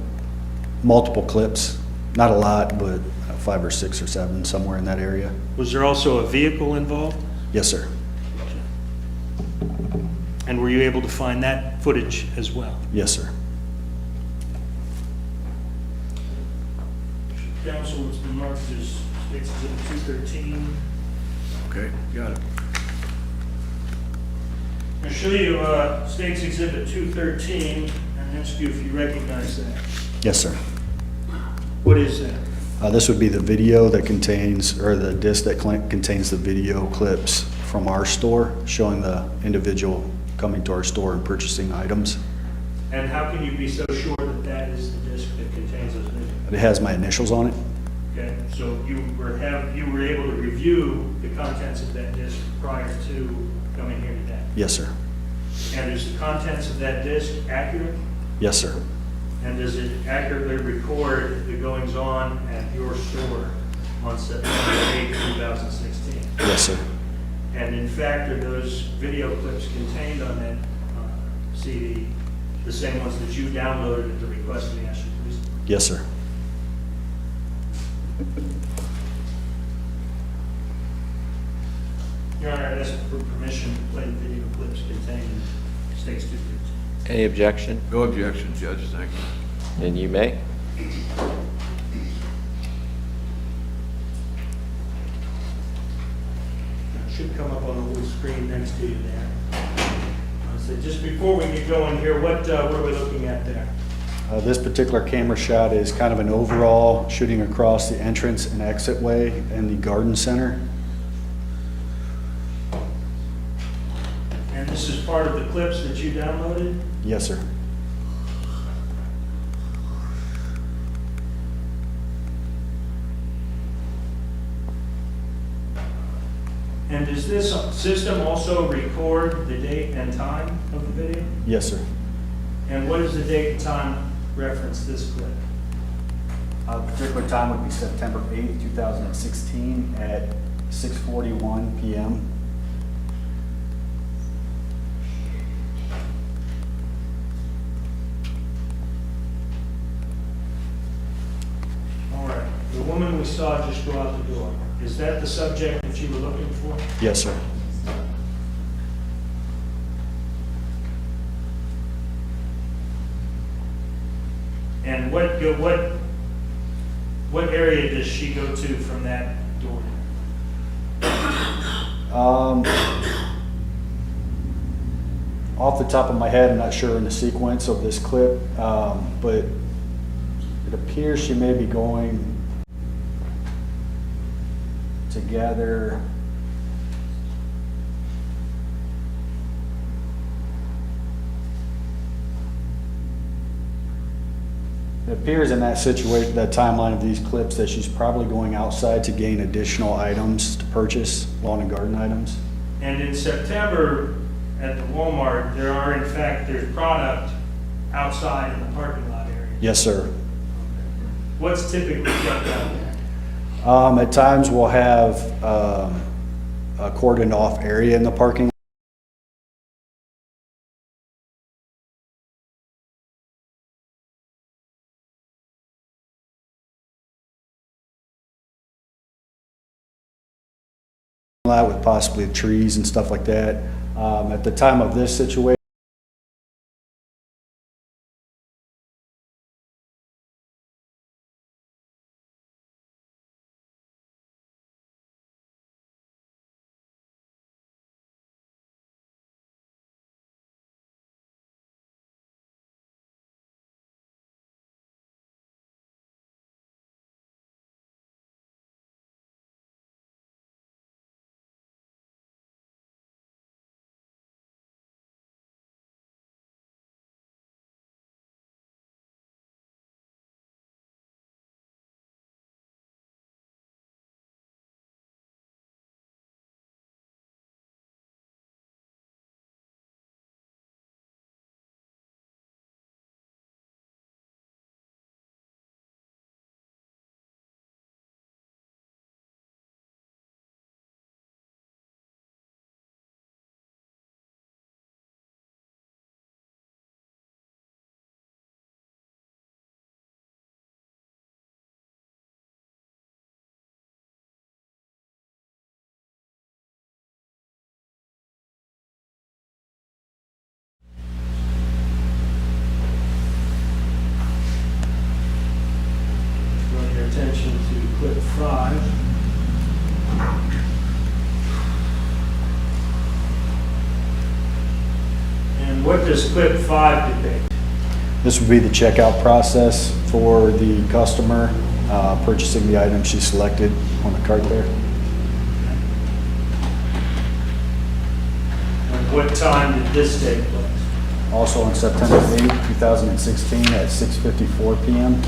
multiple clips, not a lot, but 5 or 6 or 7, somewhere in that area. Was there also a vehicle involved? Yes, sir. And were you able to find that footage as well? Yes, sir. Counsel, it's been marked as State's Exhibit 213. Okay, got it. I'll show you State's Exhibit 213 and ask you if you recognize that. Yes, sir. What is that? This would be the video that contains, or the disc that contains the video clips from our store showing the individual coming to our store and purchasing items. And how can you be so sure that that is the disc that contains those videos? It has my initials on it. Okay, so you were able to review the contents of that disc prior to coming here today? Yes, sir. And is the contents of that disc accurate? Yes, sir. And does it accurately record the goings-on at your store on September 8, 2016? Yes, sir. And in fact, are those video clips contained on that CD the same ones that you downloaded at the request of the Ashland Police Department? Yes, sir. Your Honor, I ask for permission to play the video clips contained in State's 213. Any objection? No objection, Judge, thank you. And you may. Should come up on the little screen next to you there. So just before we get going here, what are we looking at there? This particular camera shot is kind of an overall shooting across the entrance and exit way in the garden center. And this is part of the clips that you downloaded? Yes, sir. And does this system also record the date and time of the video? Yes, sir. And what is the date and time reference this clip? The particular time would be September 8th, 2016 at 6:41 p.m. All right. The woman we saw just go out the door. Is that the subject that you were looking for? Yes, sir. And what area does she go to from that door? Off the top of my head, I'm not sure in the sequence of this clip, but it appears she may be going to gather. It appears in that situation, that timeline of these clips, that she's probably going outside to gain additional items to purchase, lawn and garden items. And in September at the Walmart, there's product outside in the parking lot area. Yes, sir. What's typically kept out there? At times, we'll have a cordoned off area in the parking lot with possibly trees and stuff like that. At the time of this situation, Draw your attention to clip 5. And what does clip 5 depict? this would be the checkout process for the customer purchasing the item she selected on the cart there. And what time did this take place? Also on September 8, 2016 at 6:54 p.m.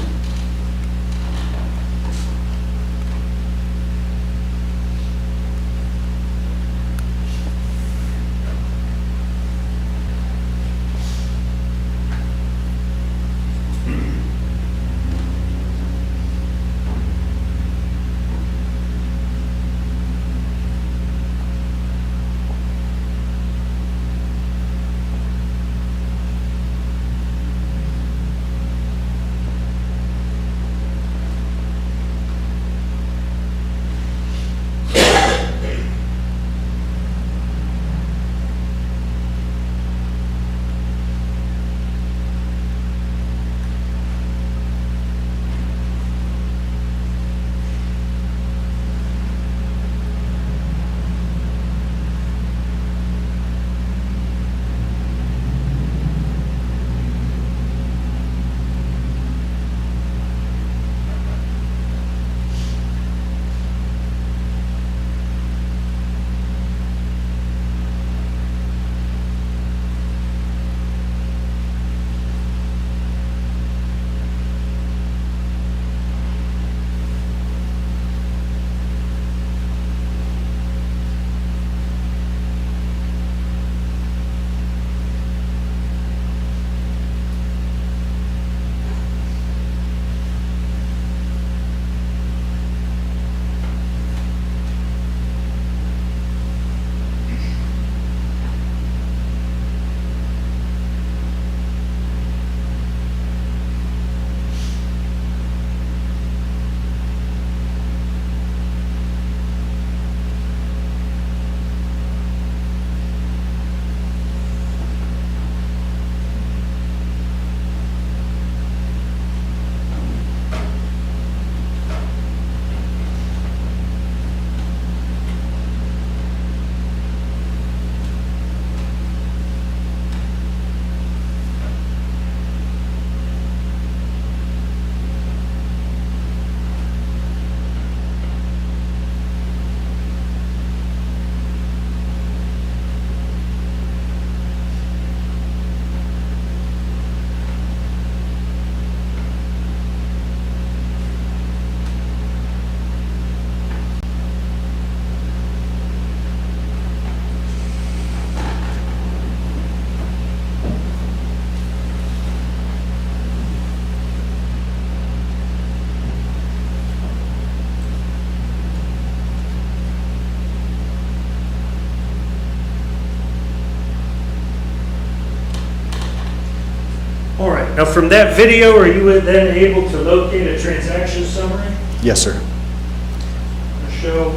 Now, from that video, are you then able to locate a transaction summary? Yes, sir. To show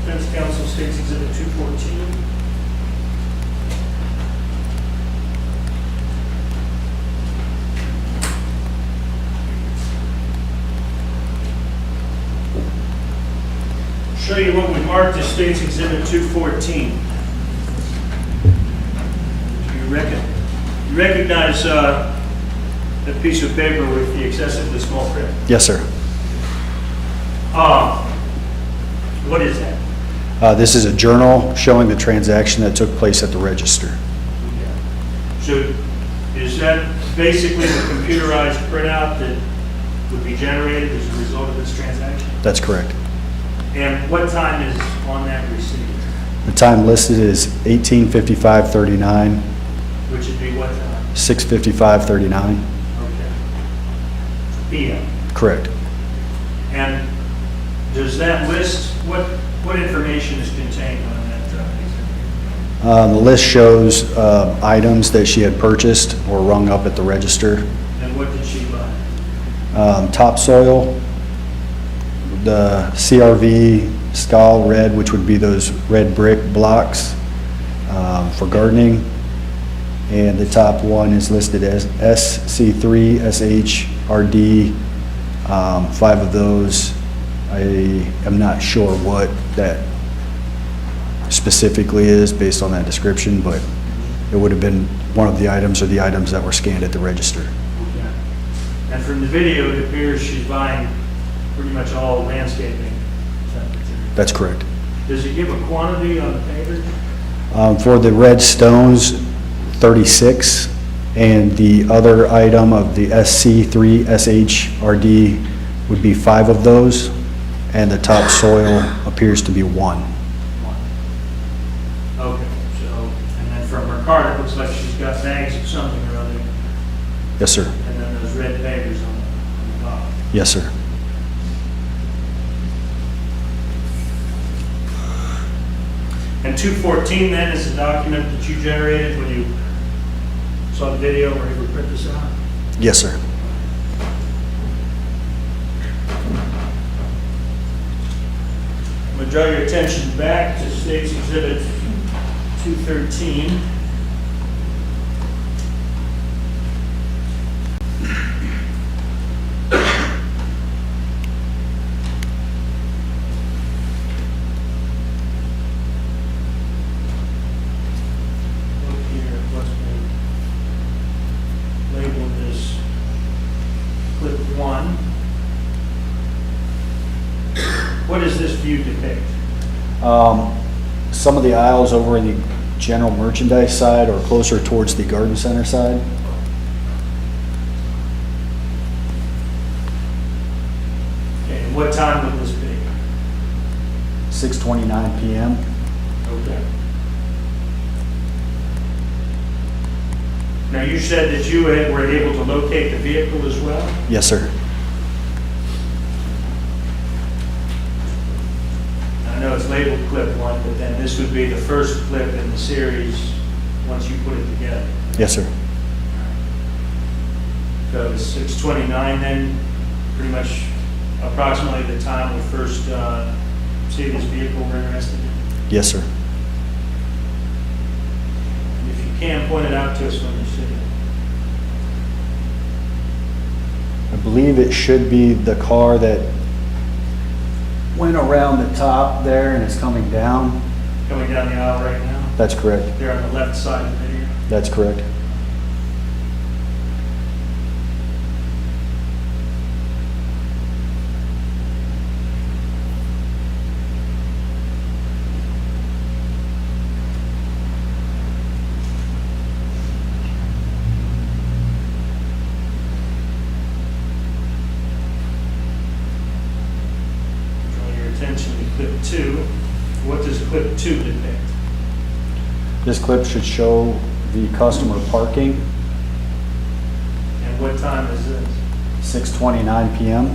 Defense Counsel States Exhibit 214. Show you what we marked as States Exhibit 214. You recognize that piece of paper with the excessively small print? Yes, sir. What is that? This is a journal showing the transaction that took place at the register. So is that basically the computerized printout that would be generated as a result of this transaction? That's correct. And what time is on that receipt? The time listed is 18:55:39, Which would be what time? 6:55:39. Okay. PM. Correct. And does that list, what information is contained on that exhibit? The list shows items that she had purchased or rung up at the register. And what did she buy? Topsoil, the CRV Skal Red, which would be those red brick blocks for gardening. And the top one is listed as SC3, SHRD, 5 of those. I am not sure what that specifically is based on that description, but it would have been one of the items or the items that were scanned at the register. Okay. And from the video, it appears she's buying pretty much all landscaping. That's correct. Does it give a quantity on the papers? For the red stones, 36, and the other item of the SC3 SHRD would be 5 of those, and the topsoil appears to be 1. Okay, so, and then from her card, it looks like she's got bags of something or other, Yes, sir. and then those red papers on the top. Yes, sir. And 214 then is the document that you generated when you saw the video or you print this out? Yes, sir. I'm going to draw your attention back to State's Exhibit 213. Look here at what's been labeled as clip 1. What does this view depict? Some of the aisles over in the general merchandise side or closer towards the garden center side. Okay, and what time would this be? 6:29 p.m. Okay. Now, you said that you were able to locate the vehicle as well? Yes, sir. I know it's labeled clip 1, but then this would be the first clip in the series once you put it together. Yes, sir. So it's 6:29 then, pretty much approximately the time we first see this vehicle we're interested in. Yes, sir. If you can, point it out to us when you see it. I believe it should be the car that went around the top there and is coming down. Coming down the aisle right now. That's correct. They're on the left side of the video. That's correct. Draw your attention to clip 2. What does clip 2 depict? This clip should show the customer parking, And what time is this? 6:29 p.m.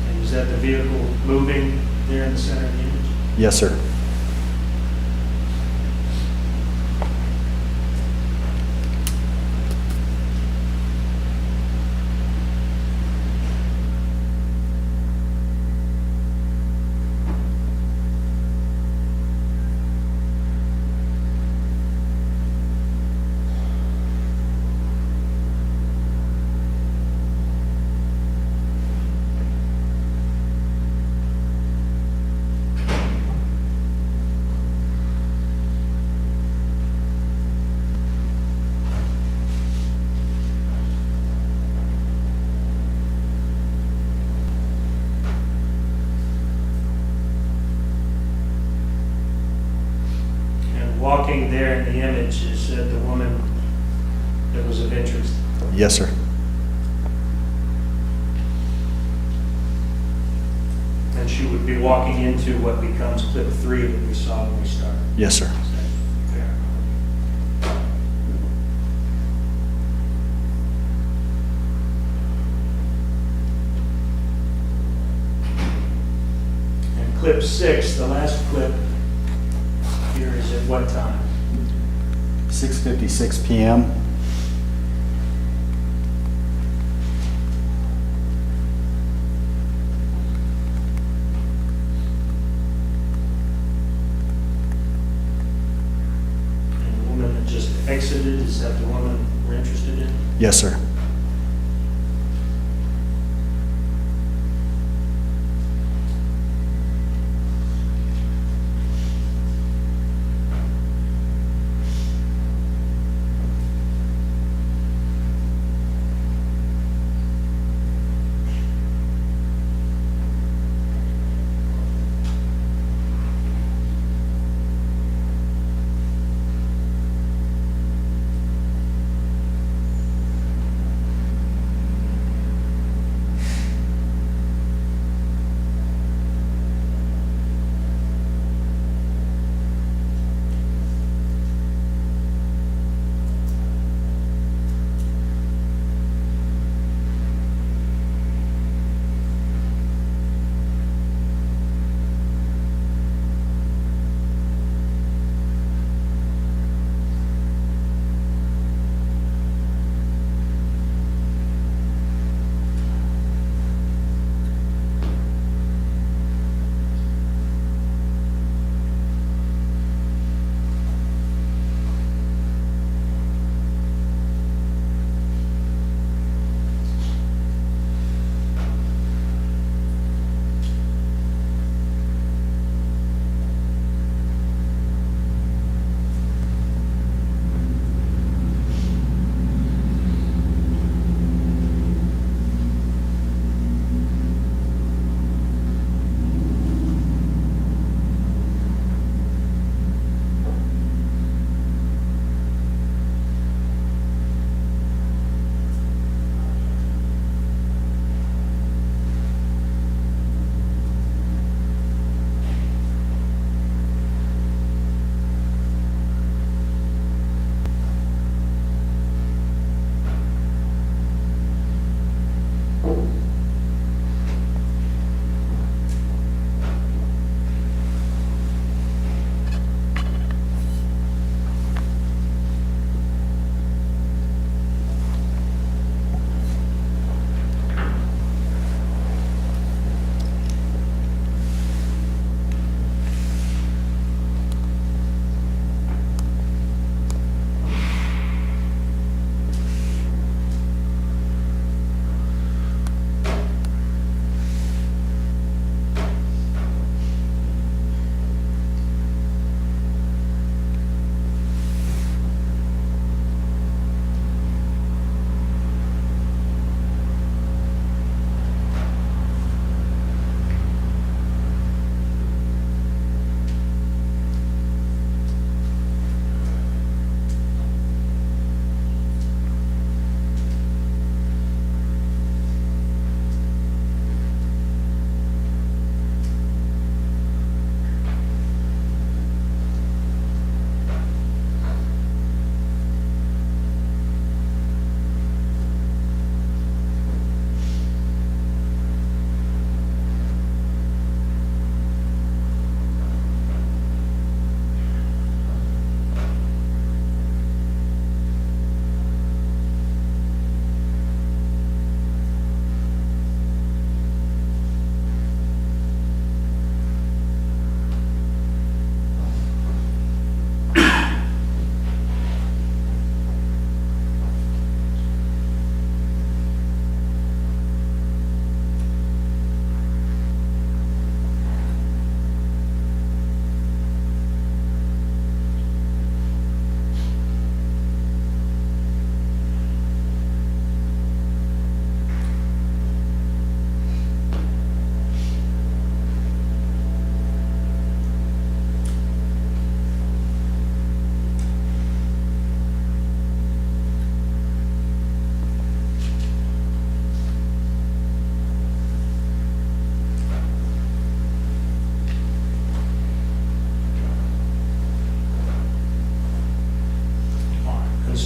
And is that the vehicle moving there in the center of the image? Yes, sir. walking there in the image, is that the woman that was of interest? Yes, sir. And she would be walking into what becomes clip 3 that we saw when we started. Yes, sir. Is that fair? And clip 6, the last clip here, is at what time? 6:56 PM. And the woman that just exited, is that the woman we're interested in? Yes, sir.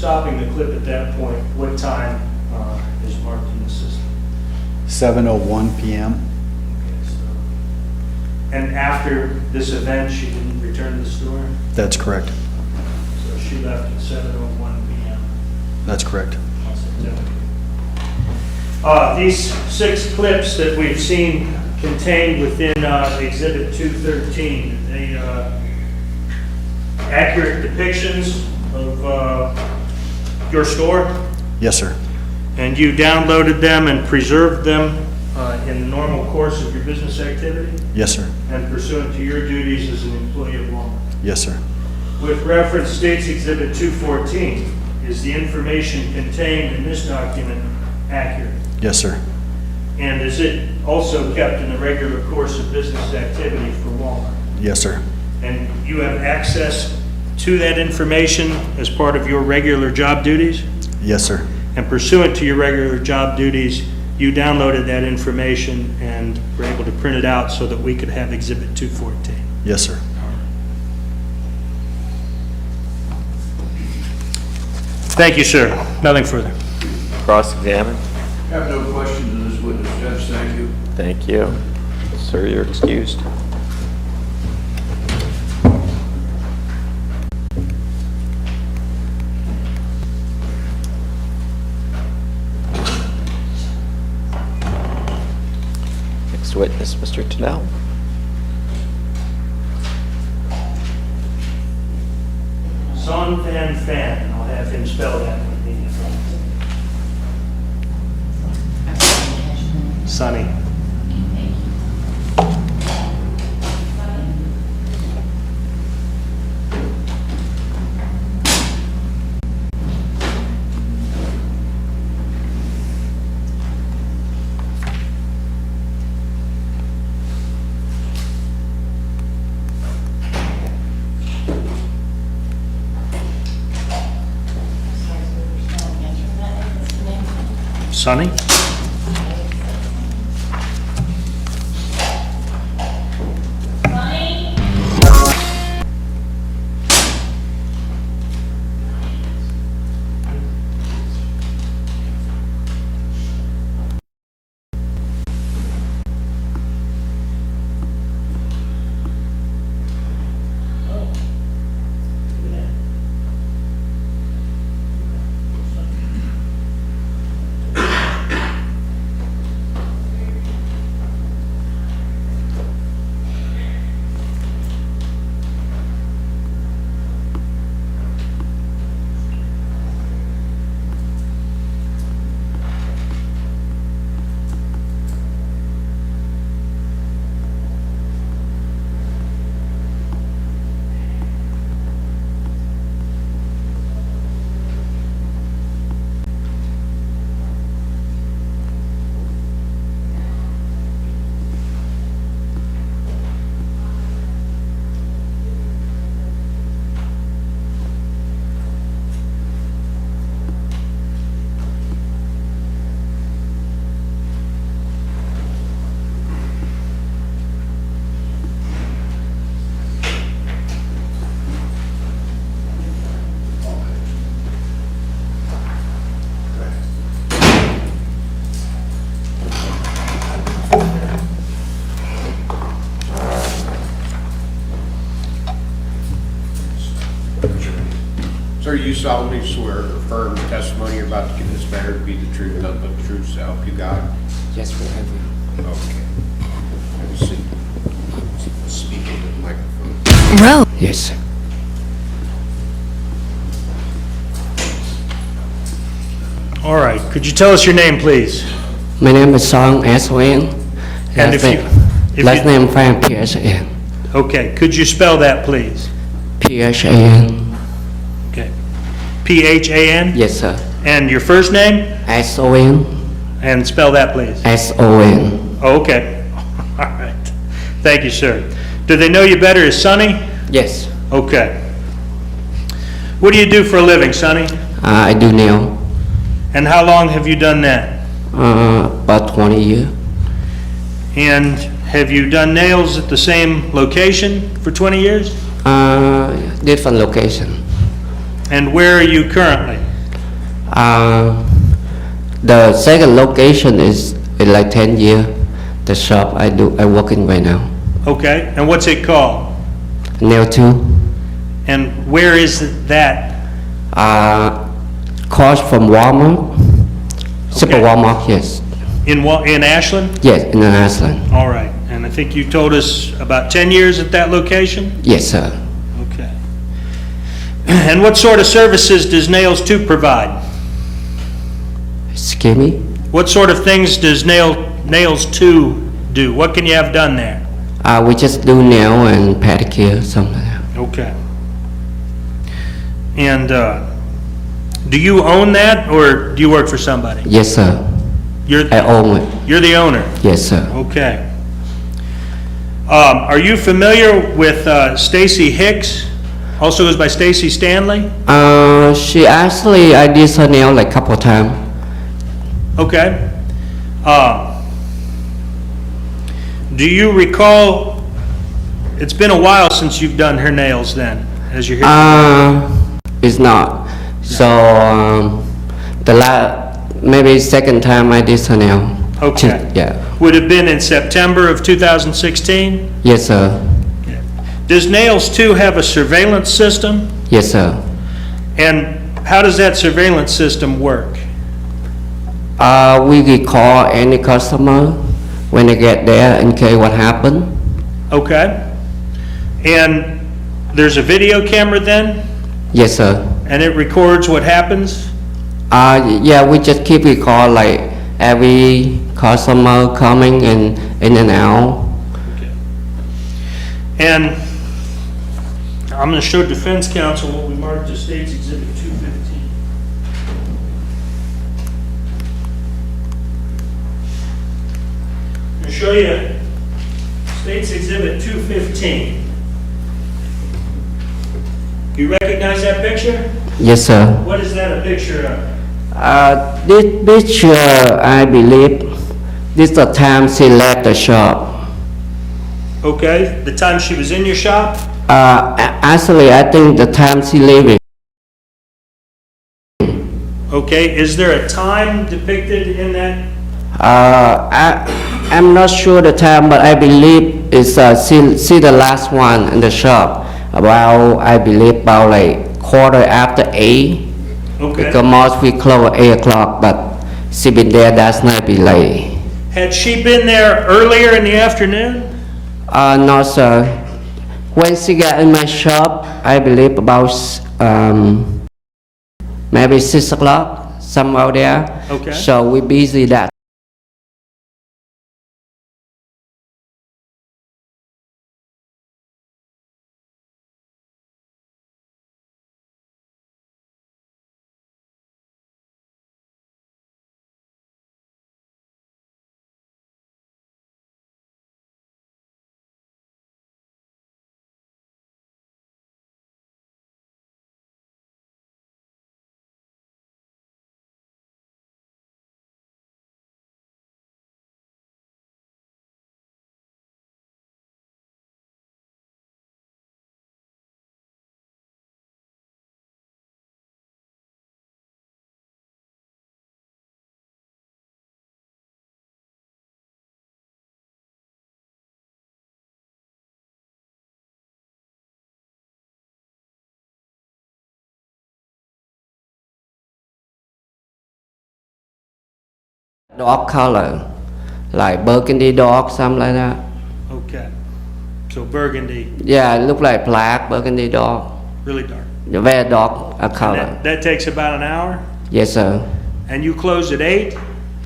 stopping the clip at that point, what time is marked in the system? 7:01 PM. Okay, so- And after this event, she didn't return to the store? That's correct. So she left at 7:01 PM That's correct. on September. These 6 clips that we've seen contained within Exhibit 213, they accurate depictions of your store? Yes, sir. And you downloaded them and preserved them in the normal course of your business activity Yes, sir. and pursuant to your duties as an employee of Walmart? Yes, sir. With reference States Exhibit 214, is the information contained in this document accurate? Yes, sir. And is it also kept in the regular course of business activity for Walmart? Yes, sir. And you have access to that information as part of your regular job duties? Yes, sir. And pursuant to your regular job duties, you downloaded that information and were able to print it out so that we could have Exhibit 214? Yes, sir. Thank you, sir. Nothing further. Cross-examine. Have no questions of this witness, Judge, thank you. Thank you. Sir, you're excused. Next witness, Mr. Tennell. Son Van Fan, and I'll have him spell that with me in front of me. Sonny. Sonny? Sir, you solemnly swear or affirm the testimony you're about to give this matter to be the truth, nothing but the truth, so help you God? Yes, forever. Okay. Have a seat. Speak into the microphone. Row. Yes, sir. All right, could you tell us your name, please? My name is Song S.O.N. And if Last you- name Fan P.S.A.N. Okay, could you spell that, please? P.S.A.N. Okay. P-H-A-N? Yes, sir. And your first name? S.O.N. And spell that, please. S.O.N. Oh, okay. All right. Thank you, sir. Do they know you better as Sonny? Yes. Okay. What do you do for a living, Sonny? I do nail. And how long have you done that? About 20 years. And have you done nails at the same location for 20 years? Different location. And where are you currently? The second location is like 10 years. The shop I working right now. Okay, and what's it called? Nail 2. And where is that? Cost from Walmart. Super Okay. Walmart, yes. In Ashland? Yes, in Iceland. All right, and I think you told us about 10 years at that location? Yes, sir. Okay. And what sort of services does Nails 2 provide? Excuse me? What sort of things does Nails 2 do? What can you have done there? We just do nail and pedicure, something like that. Okay. And do you own that, or do you work for somebody? Yes, sir. I own it. You're the owner? Yes, sir. Okay. Are you familiar with Stacy Hicks? Also goes by Stacy Stanley? She actually, I did her nail like a couple of times. Okay. Do you recall, it's been a while since you've done her nails then, as you're here? It's not. So, maybe second time I did her nail. Okay. Yeah. Would have been in September of 2016? Yes, sir. Does Nails 2 have a surveillance system? Yes, sir. And how does that surveillance system work? We recall any customer when they get there in case what happened. Okay. And there's a video camera then? Yes, sir. And it records what happens? Yeah, we just keep record like every customer coming in and out. Okay. And I'm going to show defense counsel what we marked as State's Exhibit 215. I'm going to show you State's Exhibit 215. You recognize that picture? Yes, sir. What is that a picture of? This picture, I believe, this is the time she left the shop. Okay, the time she was in your shop? Actually, I think the time she leaving. Okay, is there a time depicted in that? I'm not sure the time, but I believe it's she the last one in the shop. About, I believe, about like 8:15. Okay. Because most we close at 8 o'clock, but she been there last night be late. Had she been there earlier in the afternoon? No, sir. When she got in my shop, I believe about maybe 6 o'clock, somewhere there. Okay. So we busy that. Dog color, like burgundy dog, something like that. Okay. So burgundy, Yeah, it look like black burgundy dog. really dark. The very dark color. That takes about an hour? Yes, sir. And you close at 8?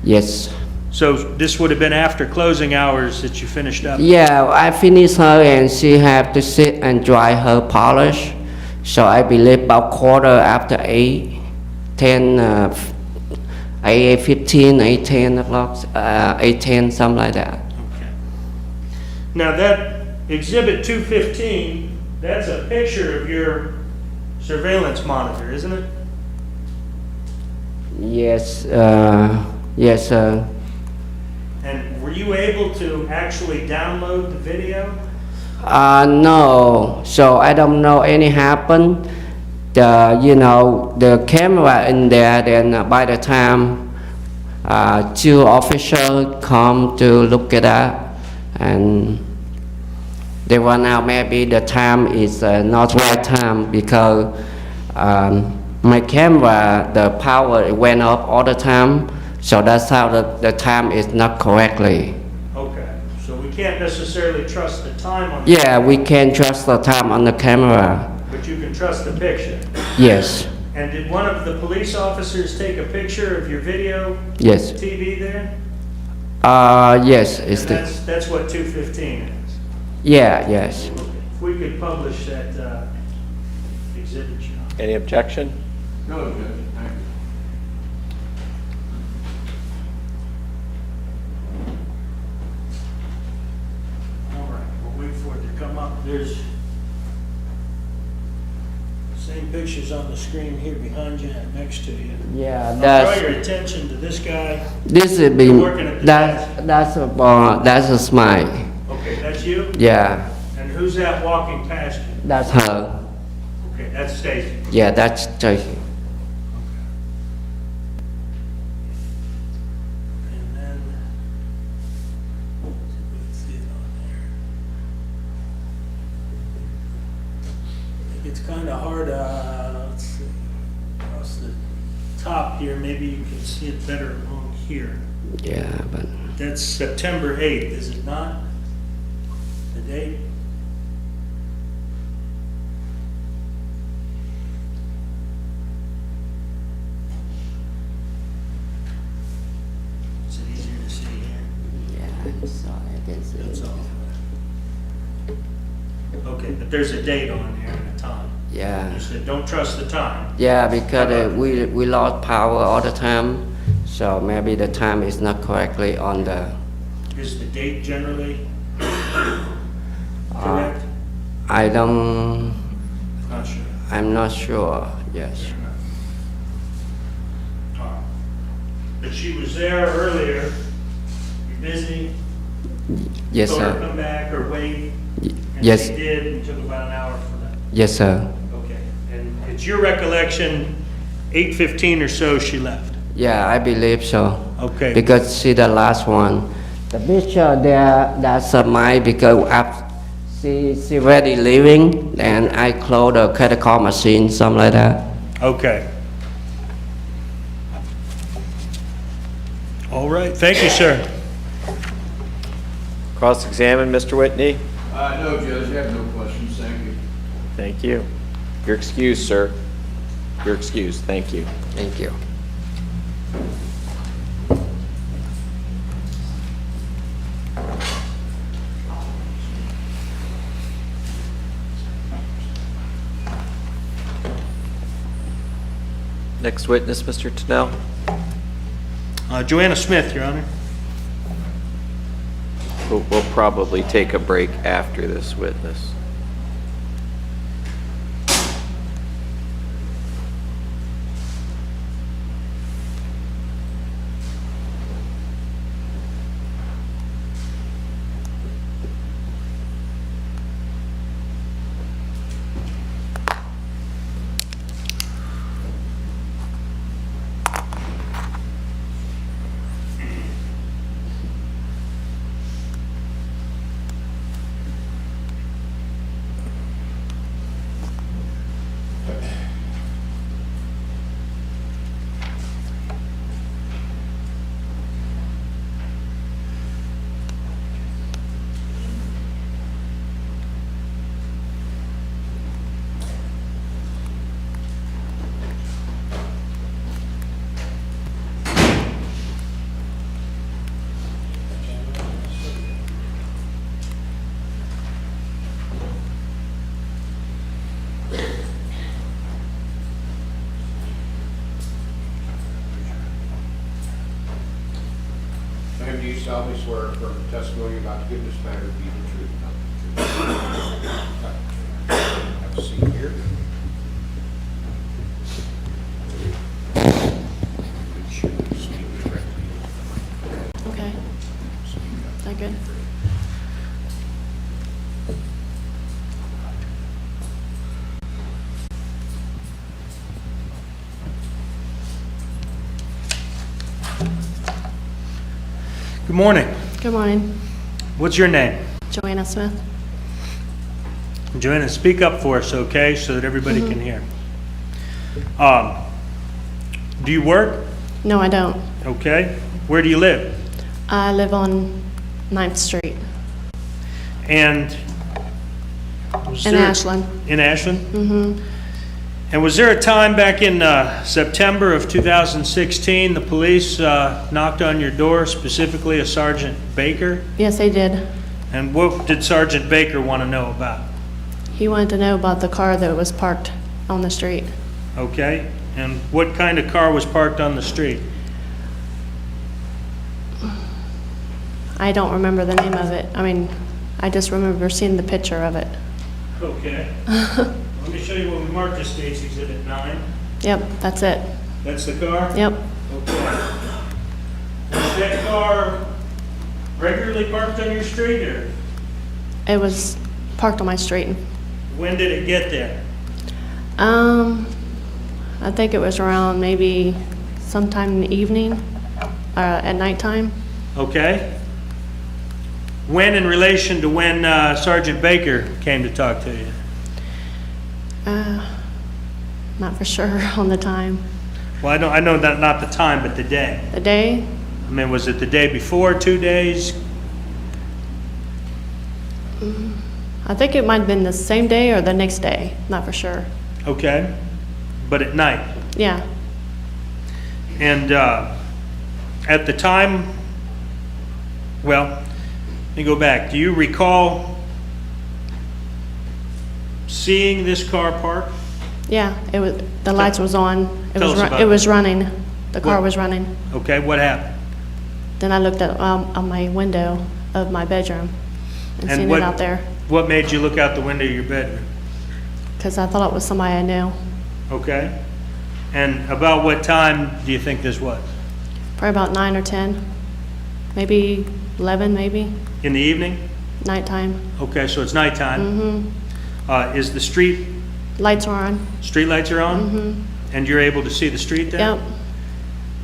Yes. So this would have been after closing hours that you finished up? Yeah, I finished her and she have to sit and dry her polish. So I believe about 8:15, 8:15, 8:10 o'clock, 8:10, something like that. Okay. Now that Exhibit 215, that's a picture of your surveillance monitor, isn't it? Yes, yes, sir. And were you able to actually download the video? No, so I don't know any happened. the camera in there, then by the time two officers come to look at that, and they run out, maybe the time is not right time because my camera, the power went up all the time, so that's how the time is not correctly. Okay, so we can't necessarily trust the time on. Yeah, we can trust the time on the camera. But you can trust the picture. Yes, And did one of the police officers take a picture of your video? yes. TV there? Yes, it's And the, that's what 215 is. yeah, yes. If we could publish that exhibit, John. Any objection? No, Judge, thank you. All right, we'll wait for it to come up. There's same pictures on the screen here behind you and next to you. Yeah, I'll that's, draw your attention to this guy. this is You're working at the that's a smile. Okay, that's you? Yeah, And who's that walking past you? that's her. Okay, that's Stacy. Yeah, that's Tracy. And then, let's see it on there. I think it's kind of hard, let's see, across the top here, maybe you can see it better along here. Yeah, but That's September 8th, is it not? The date? Is it easier to see here? yeah, I'm sorry, I can see That's it. all. Okay, but there's a date on there and a time. Yeah, You said, don't trust the time. yeah, because we lost power all the time, so maybe the time is not correctly on the. Is the date generally correct? I don't. Not sure. I'm not sure. Yes. But she was there earlier. You busy? Yes, Told her to sir. come back or wait? And Yes. she did, and took about an hour for that. Yes, sir. Okay. And it's your recollection, 8:15 or so she left? Yeah, I believe so. Okay. Because she the last one. The picture there, that's mine because she already leaving, and I close the credit card machine, something like that. Okay. All right, thank you, sir. Cross-examine, Mr. Whitney? No, Judge, I have no questions, thank you. Thank you. You're excused, sir. You're excused, thank you. Thank you. Next witness, Mr. Tennell? Joanna Smith, Your Honor. We'll probably take a break after this witness. Ma'am, do you solemnly swear affirm the testimony you're about to give in this matter to be the truth, nothing but the truth? Have a seat here. Make sure you speak correctly. Okay. Is that good? Good morning. Good morning. What's your name? Joanna Smith. Joanna, speak up for us, okay, so that everybody can hear. Do you work? No, I don't. Okay. Where do you live? I live on 9th Street And was in there- Ashland. In Ashland? And was there a time back in September of 2016, the police knocked on your door, specifically a Sergeant Baker? Yes, they did. And what did Sergeant Baker want to know about? He wanted to know about the car that was parked on the street. Okay. And what kind of car was parked on the street? I don't remember the name of it. I mean, I just remember seeing the picture of it. Okay. Let me show you what we marked as State's Exhibit 9. Yep, that's it. That's the car? Yep. Okay. Was that car regularly parked on your street, or It was parked on my street. when did it get there? I think it was around maybe sometime in the evening, at nighttime. Okay. When in relation to when Sergeant Baker came to talk to you? Not for sure on the time. Well, I know that not the time, but the day. The day, I mean, was it the day before, 2 days? I think it might have been the same day or the next day, not for sure. Okay. But at night? Yeah, And at the time, well, let me go back. Do you recall seeing this car parked? yeah, it was, the lights was on. It Tell was, us about it was that. running. The car What? was running. Okay, what happened? Then I looked at, on my window of my bedroom and seen it out there, What made you look out the window of your bedroom? because I thought it was somebody I knew. Okay. And about what time do you think this was? Probably about 9 or 10, maybe 11, maybe, In the evening? nighttime. Okay, so it's nighttime. Is the street Lights are on. lights are on? And you're able to see the street there? Yep,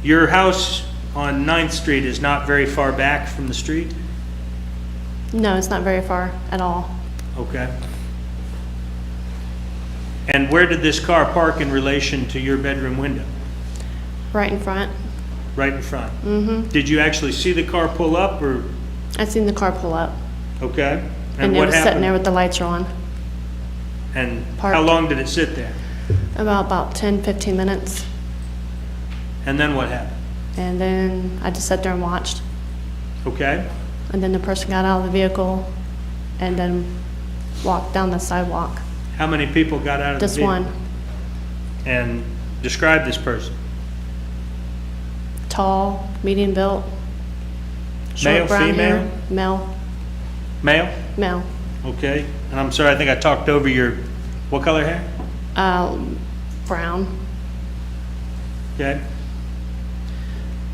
Your house on 9th Street is not very far back from the street? no, it's not very far at all. Okay. And where did this car park in relation to your bedroom window? Right in front. Right in front? Did you actually see the car pull up, or, I seen the car pull up, okay? and it what was sitting there happened? with the lights on. And how parked. long did it sit there? About 10, 15 minutes. And then what happened? And then I just sat there and watched. Okay? And then the person got out of the vehicle and then walked down the sidewalk. How many people got out of the Just vehicle? one. And describe this person. Tall, medium built. short Male, brown hair. female? Male, Male? male. Okay. And I'm sorry, I think I talked over your, what color hair? Brown. Okay.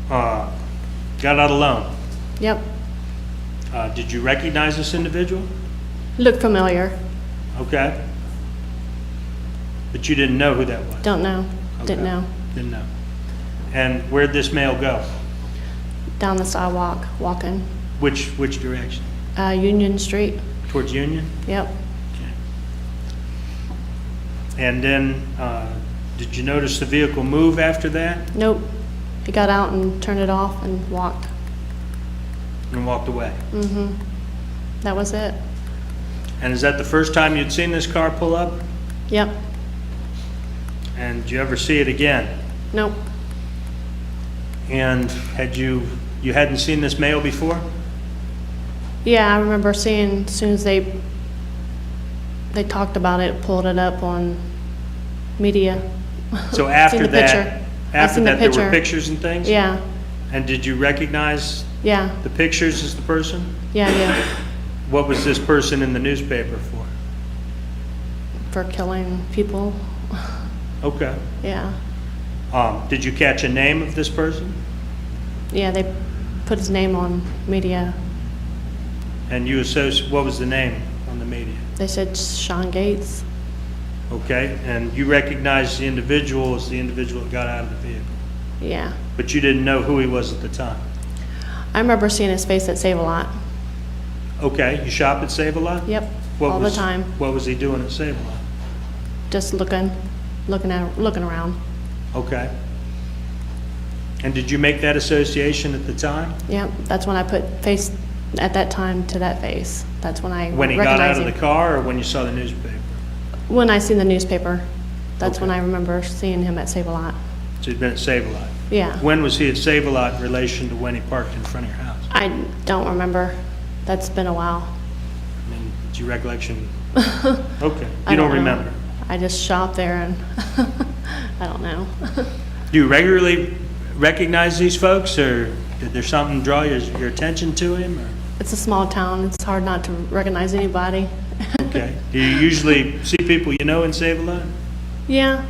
Got out alone. Yep. Did you recognize this individual? Looked familiar. Okay. But you didn't know who that was? Don't know. Didn't Okay. know. Didn't know. And where'd this male go? Down the sidewalk, walking. Which direction? Union Street. Towards Union? Yep. Okay. And then, did you notice the vehicle move after that Nope. He got out and turned it off and walked. and walked away? That was it. And is that the first time you'd seen this car pull up? Yep. And did you ever see it again? Nope. And you hadn't seen this male before? Yeah, I remember seeing, as soon as they talked about it, pulled it up on media. So Seen after the that, picture. I after seen the that, there were picture. pictures and things? Yeah, And did you recognize yeah, the pictures as the person? yeah. What was this person in the newspaper for? For killing people. Okay. Yeah. Did you catch a name of this person? Yeah, they put his name on media. And what was the name on the media? They said Shawn Gates. Okay, and you recognized the individual as the individual that got out of the vehicle, Yeah. but you didn't know who he was at the time? I remember seeing his face at Save-A-Lot. Okay, you shop at Save-A-Lot? Yep, What all the was- time. What was he doing at Save-A-Lot? Just looking around. Okay. And did you make that association at the time? Yep, that's when I put face at that time to that face. That's when I When he got out recognized of the him. car or when you saw the newspaper? When I seen the newspaper, that's when Okay. I remember seeing him at Save-A-Lot. So he'd been at Save-A-Lot? Yeah. When was he at Save-A-Lot in relation to when he parked in front of your house? I don't remember. That's been a while. I mean, did your recollection? I Okay, you don't know. remember. I just shop there and I don't know. Do you regularly recognize these folks, or did there something draw your attention to him? Or? It's a small town. It's hard not to recognize anybody. Okay. Do you usually see people you know in Save-A-Lot? Yeah,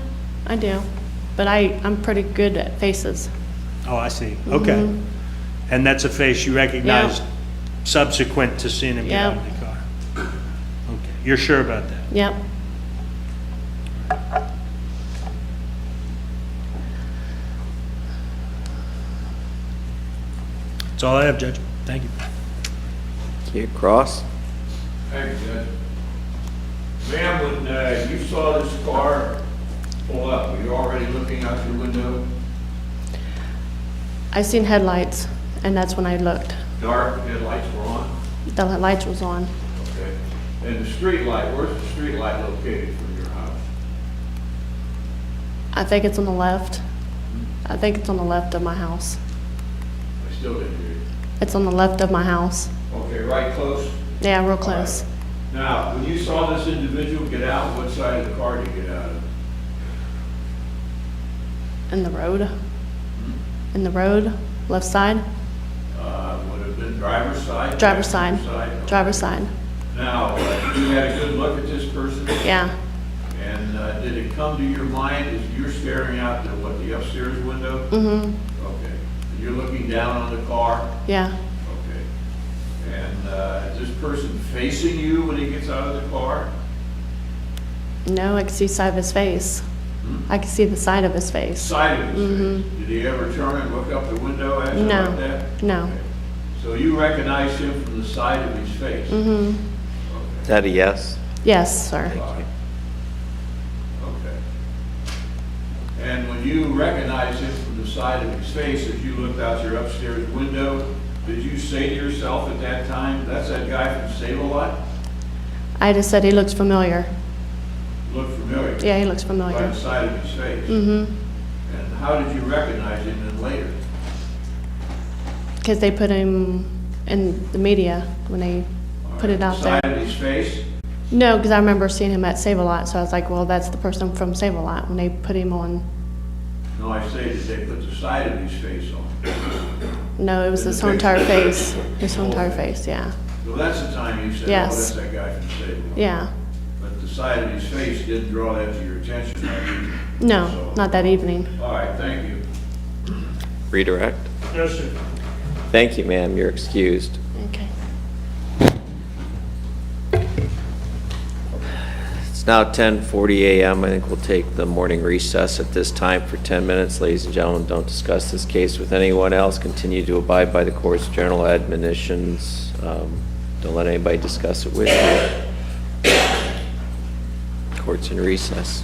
I do. But I'm pretty good at faces. Oh, I see. Okay. Mhm. And that's a face you recognized Yep. subsequent to seeing him get out of Yep. the car? Okay. You're sure about that? Yep. That's all I have, Judge. Thank you. Thank you. Cross? Thank you, Judge. Ma'am, when you saw this car pull up, were you already looking out your window? I seen headlights, and that's when I looked. Dark headlights were on? The lights was on. Okay. And the street light, where's the street light located from your house? I think it's on the left. I think it's on the left of my house. I still didn't hear you. It's on the left of my house. Okay, right close? Yeah, real close. All right. Now, when you saw this individual get out, what side of the car did he get out of? In the road. In the road, left side, Would have been driver's side? driver's side, passenger Okay. driver's side. Now, you had a good look at this person? Yeah, And did it come to your mind as you're staring out the upstairs window? mhm, Okay. And you're looking down on the car? yeah. Okay. And is this person facing you when he gets out of the car? No, I can see side of his face. Hmm? I can see the side of his face. Side of his Mhm. face? Did he ever turn and look up the window at you No, like that? no. Okay. So you recognized him from the side of his face? Mhm. Is Okay. that a yes? Yes, sir. All right. Okay. And when you recognized him from the side of his face, as you looked out your upstairs window, did you say to yourself at that time, that's that guy from Save-A-Lot? I just said he looks familiar. Looked familiar? Yeah, he looks By familiar. the side of his face? Mhm. And how did you recognize him then later? Because they put him in the media when they put it out there. Side of his face? No, because I remember seeing him at Save-A-Lot, so I was like, well, that's the person from Save-A-Lot when they put him on. No, I say that they put the side of his face on. No, it was In his the whole entire picture? face. His whole entire face, yeah. So that's the time you said, oh, Yes. that's that guy from Save-A-Lot. Yeah. But the side of his face didn't draw that to your attention, that evening? No, So- not that evening. All right, thank you. Redirect? Yes, sir. Thank you, ma'am. You're excused. Okay. It's now 10:40 a.m. I think we'll take the morning recess at this time for 10 minutes. Ladies and gentlemen, don't discuss this case with anyone else. Continue to abide by the court's general admonitions. Don't let anybody discuss it with you. Court's in recess.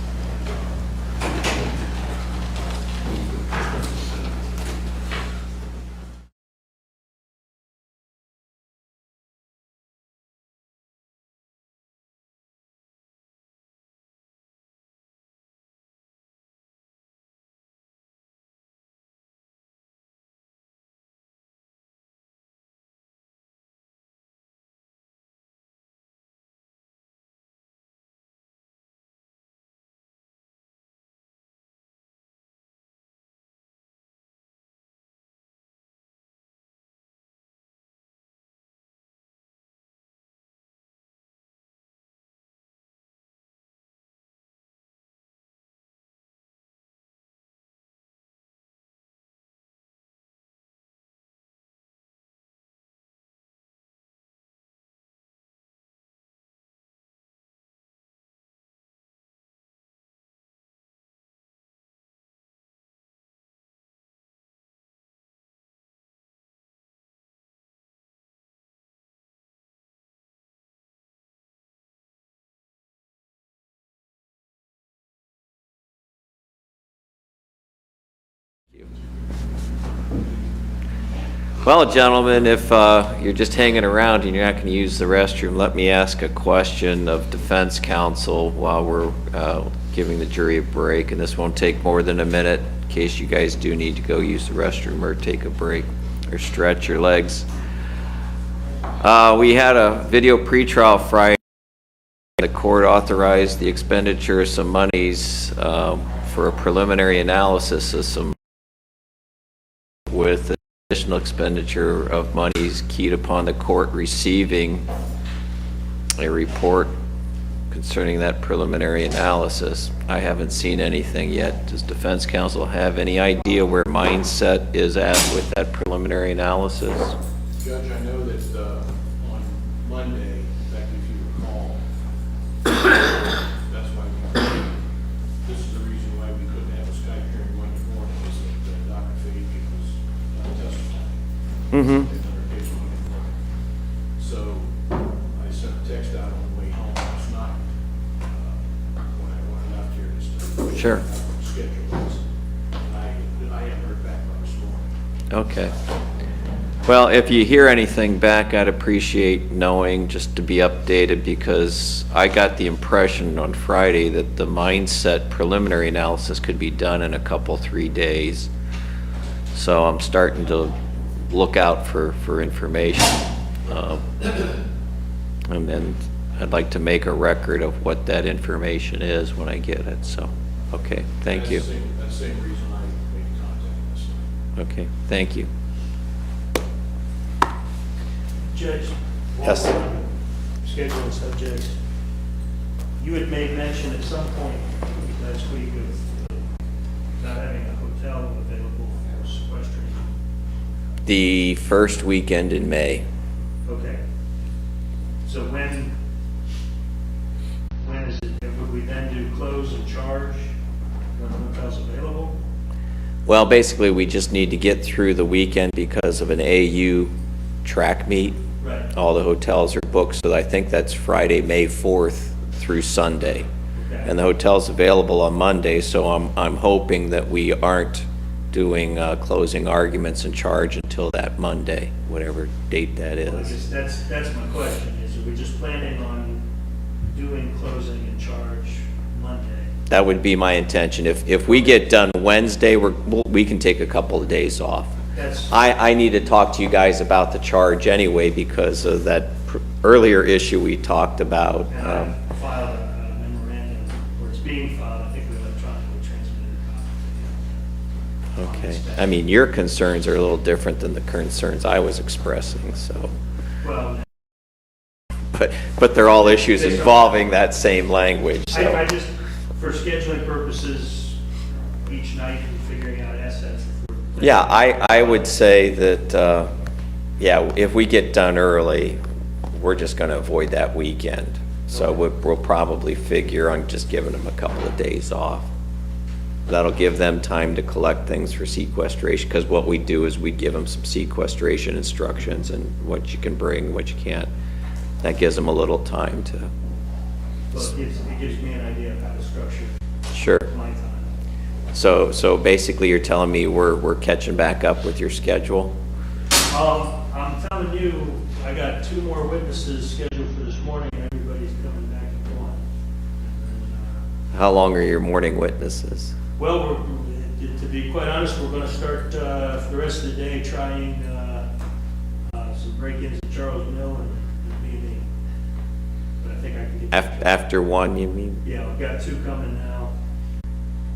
Well, gentlemen, if you're just hanging around and you're not going to use the restroom, let me ask a question of defense counsel while we're giving the jury a break, and this won't take more than a minute in case you guys do need to go use the restroom or take a break or stretch your legs. We had a video pretrial Friday. The court authorized the expenditure of some monies for a preliminary analysis of some with additional expenditure of monies keyed upon the court receiving a report concerning that preliminary analysis. I haven't seen anything yet. Does defense counsel have any idea where mindset is at with that preliminary analysis? Judge, I know that on Monday, in fact, if you recall, that's why this is the reason why we couldn't have a Skype hearing Monday morning, is that Dr. Fahey was testifying. Mm-hmm. Another case Monday morning. So I sent a text out on the way home last night when I left here just to Sure. schedule this. And I haven't heard back by this morning. Okay. Well, if you hear anything back, I'd appreciate knowing, just to be updated, because I got the impression on Friday that the mindset preliminary analysis could be done in a couple, 3 days. So I'm starting to look out for information. And then I'd like to make a record of what that information is when I get it. So, okay, thank you. That's the same reason I made contact this night. Okay, thank you. Judge, Yes. while we're on scheduling subjects, you had made mention at some point last week of not having a hotel available for sequestering. The first weekend in May. Okay. So when is it, would we then do close and charge when the hotel's available? Well, basically, we just need to get through the weekend because of an AU track meet. Right. All the hotels are booked, so I think that's Friday, May 4th through Sunday. Okay. And the hotel's available on Monday, so I'm hoping that we aren't doing closing arguments and charge until that Monday, whatever date that Well, I is. guess that's my question, is are we just planning on doing closing and charge Monday? That would be my intention. If we get done Wednesday, we can take a couple of days off. That's, I need to talk to you guys about the charge anyway because of that earlier issue we talked about. and I filed a memorandum, or it's being filed, I think we electronically transmitted a copy. Okay. I mean, your concerns are a little different than the concerns I was expressing, so. Well, But they're all issues involving that same language, I so. just, for scheduling purposes, each night and figuring out assets. Yeah, I would say that, yeah, if we get done early, we're just gonna avoid that weekend. So we'll probably figure on just giving them a couple of days off. That'll give them time to collect things for sequestration, because what we do is we give them some sequestration instructions and what you can bring, what you can't. That gives them a little time to. Well, it gives me an idea of how to structure Sure. my time. So basically you're telling me we're catching back up with your schedule? I'm telling you, I got 2 more witnesses scheduled for this morning, and everybody's coming back at 1. How long are your morning witnesses? Well, to be quite honest, we're going to start for the rest of the day trying some break-ins at Charles Mill and B&E. But I think I can get. After 1, you mean? Yeah, we've got 2 coming now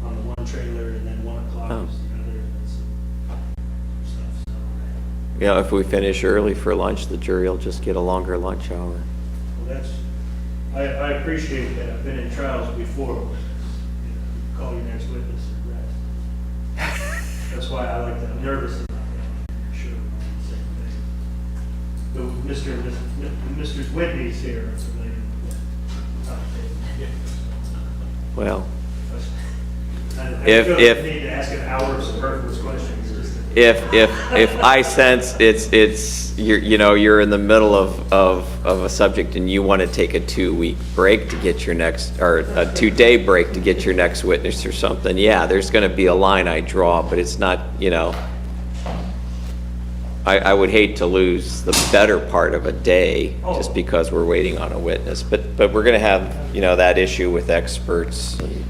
on the one trailer, and then 1 o'clock Oh. is the other, and some stuff, so. Yeah, if we finish early for lunch, the jury will just get a longer lunch hour. Well, that's, I appreciate that. I've been in trials before. You know, call your next witness and rest. That's why I like that. I'm nervous about that. I'm sure we're on the same thing. The Mr. Whitney's here. So Well, I If- feel if- the need to ask an hour of superfluous questions. Just to- if I sense you're in the middle of a subject and you want to take a 2-week break to get your next, or a 2-day break to get your next witness or something, yeah, there's going to be a line I draw, but it's not, I would hate to lose the better part of a day just Oh. because we're waiting on a witness. But we're going to have, you know, that issue with experts. And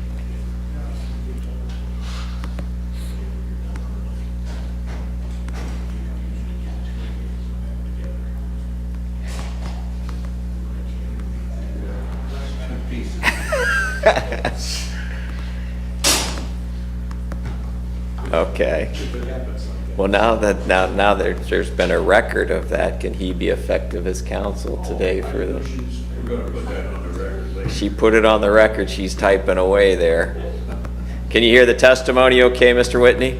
okay. Well, now there's been a record of that, can he be effective as counsel today for the? We're gonna put that on the record later. She put it on the record. She's typing away there. Can you hear the testimony okay, Mr. Whitney?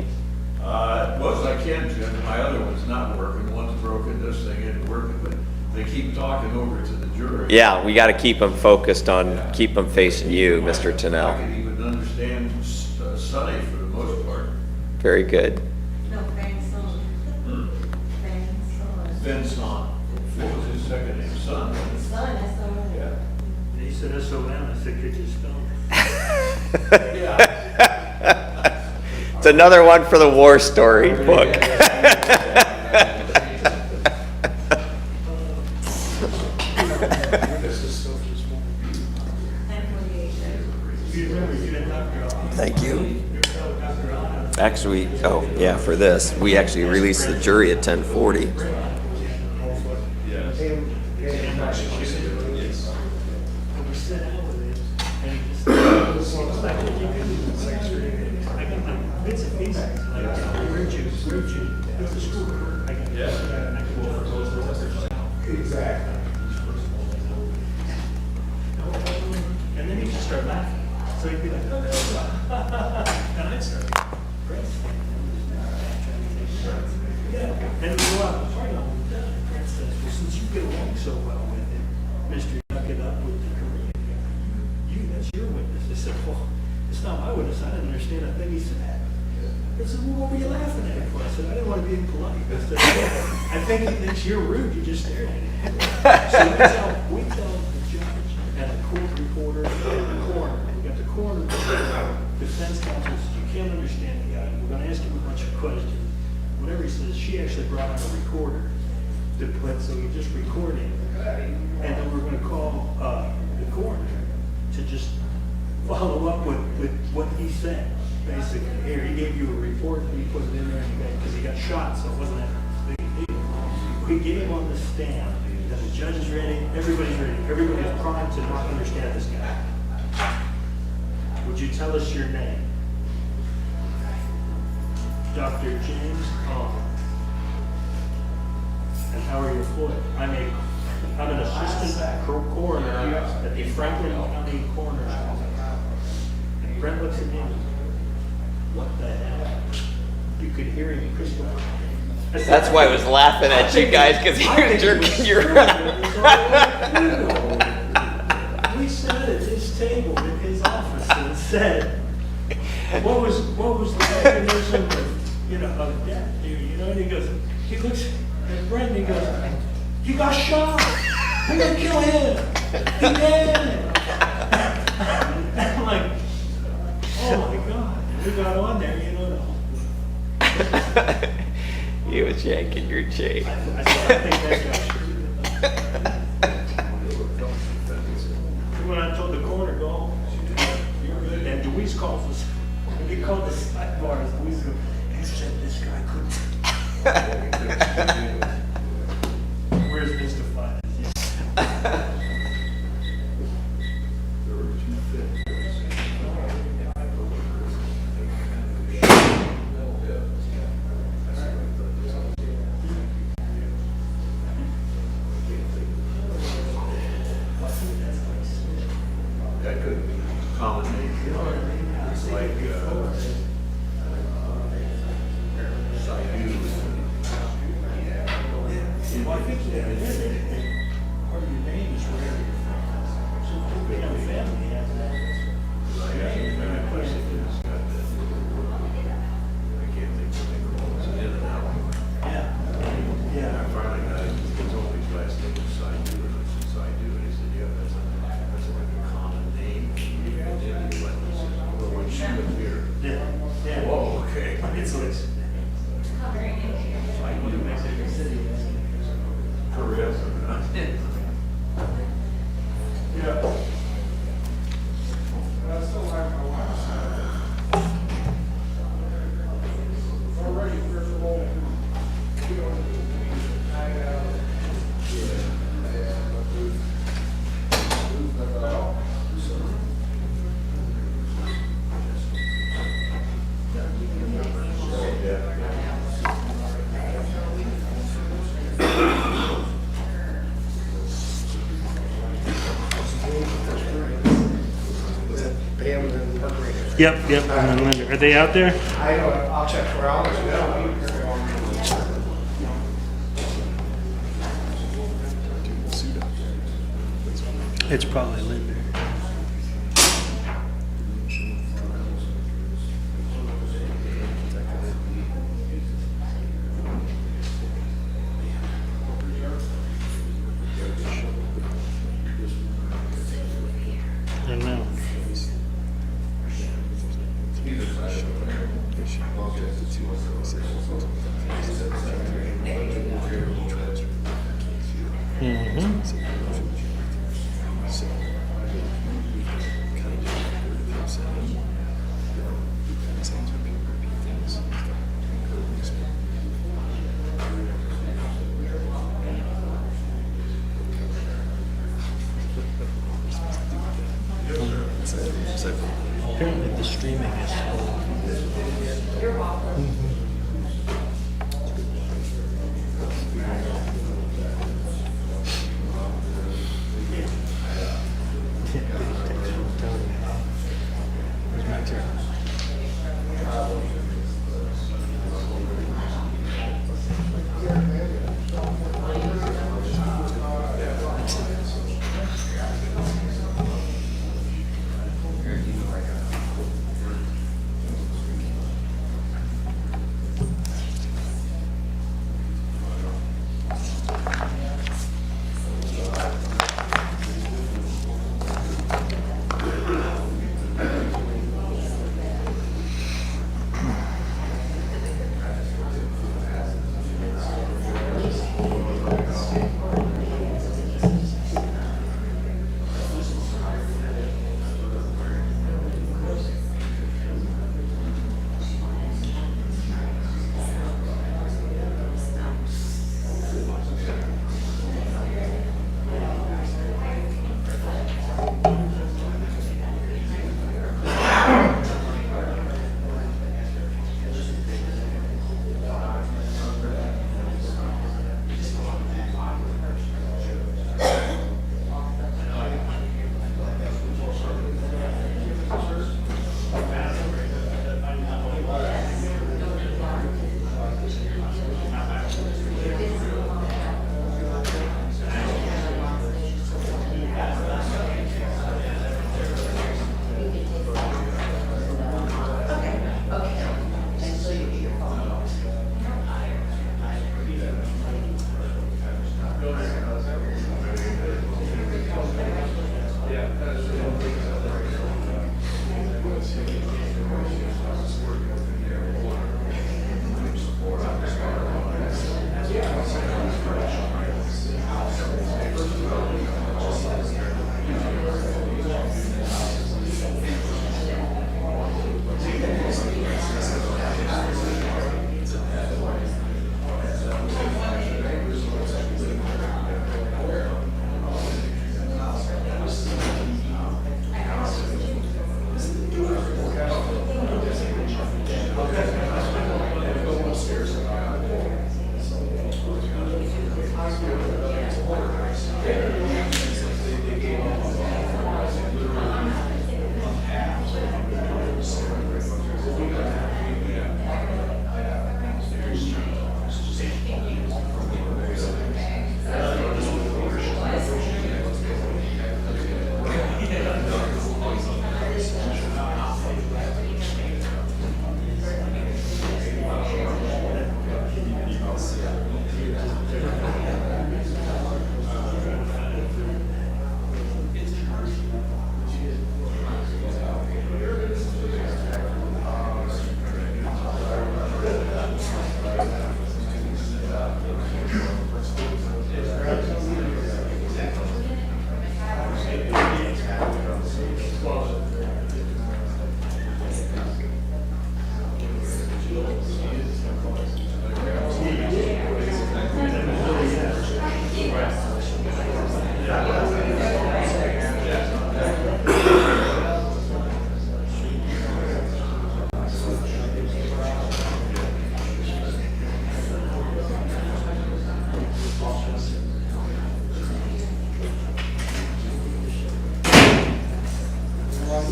Most I can, Jim. My other one's not working. One's broken. This thing isn't working, but they keep talking over to the jury. Yeah, we got to keep them focused on, keep them facing you, Mr. I Tennell. can even understand Sonny for the most part. Very good. No, grandson. Grandson. Then Son. What was his second name? Son. Son, that's all right. Yeah. He said S-O-N, I said, could you spell it? It's another one for the war story book. Thank you. Actually, oh, yeah, for this, we actually released the jury at 10:40. Exactly. And then he'd just start laughing. So he'd be like, oh, and I'd start yeah, and we'd go out and party all the time. Brent says, well, since you get along so well with it, Mr. Yuck It Up with the Korean guy, that's your witness. I said, well, it's not my witness. I didn't understand a thing he said. I said, well, what were you laughing at it for? I said, I didn't want to be impolite. I said, I think he thinks you're rude. You just stared at him. So we tell the judge and the court reporter and the coroner. We got the coroner, defense counsel says, you can't understand the guy. We're going to ask him a bunch of questions. Whatever he says, she actually brought out a recorder to put, so we just record him. And then we're going to call the coroner to just follow up with what he said. Basically, here, he gave you a report, and he put it in there, because he got shot, so it wasn't that big a deal. We get him on the stand, and the judge is ready, everybody's ready, everybody is primed to not understand this guy. Would you tell us your name? Dr. James Conn. And how are you employed? I'm an assistant coroner at the Franklin County Coroner's Office. And Brent looks at me. What the hell? You could hear him crystal clear. That's why I was laughing at you guys, because you're jerking your We sat at his table in his office and said, what was the mechanism of death here? And he looks at Brent and he goes, he got shot. I'm gonna kill him. He did. I'm like, oh my God. We got on there, He was yanking your chain. I think that's when I told the coroner, go home. You're good. And Deweese calls us. He called the sidebars. Deweese goes, you said this guy couldn't. Where's Mr. Finance? Yeah. But I still like my wife's side. Already, first of all, we don't hang out. Pamela and Grate. Yep, and then Linder. Are they out there? I know, I'll check for hours, no. It's probably Linder. I don't know. Apparently the streaming is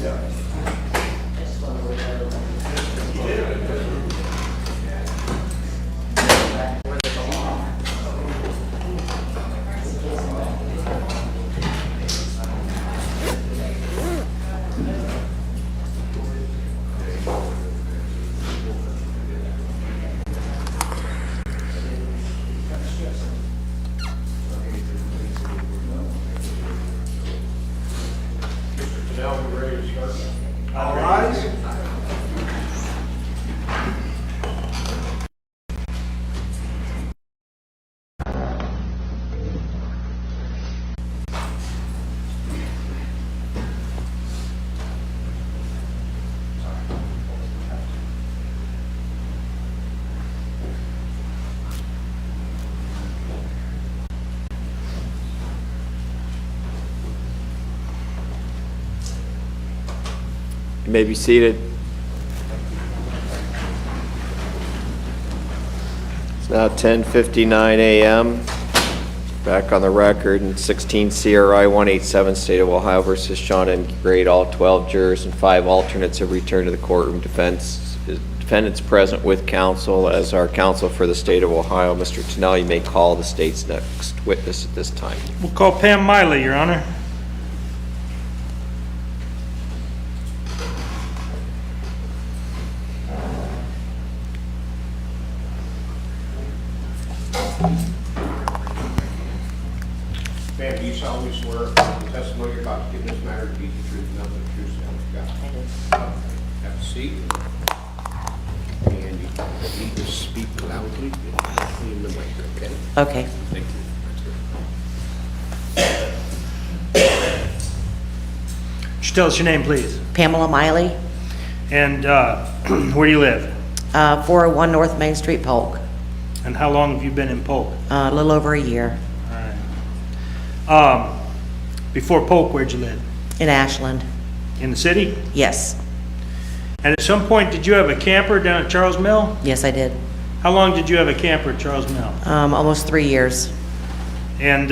Now we're ready to start. All rise. You may be seated. It's now 10:59 a.m. Back on the record in 16 CRI 187, State of Ohio versus Shawn Grate. All 12 jurors and 5 alternates have returned to the courtroom. Defendants present with counsel. As our counsel for the State of Ohio, Mr. Tennell, you may call the state's next witness at this time. We'll call Pam Miley, Your Honor. Ma'am, do you solemnly swear the testimony you're about to give in this matter to be the truth and nothing but the truth, so help you God? Have a seat. And you need to speak loudly in the mic, okay? Okay. Thank you. Would you tell us your name, please? Pamela Miley, And where do you live? 401 North Main Street, Polk. And how long have you been in Polk? A little over a year. All right. Before Polk, where'd you live? In Ashland. In the city? Yes. And at some point, did you have a camper down at Charles Mill? Yes, I did. How long did you have a camper at Charles Mill? Almost 3 years. And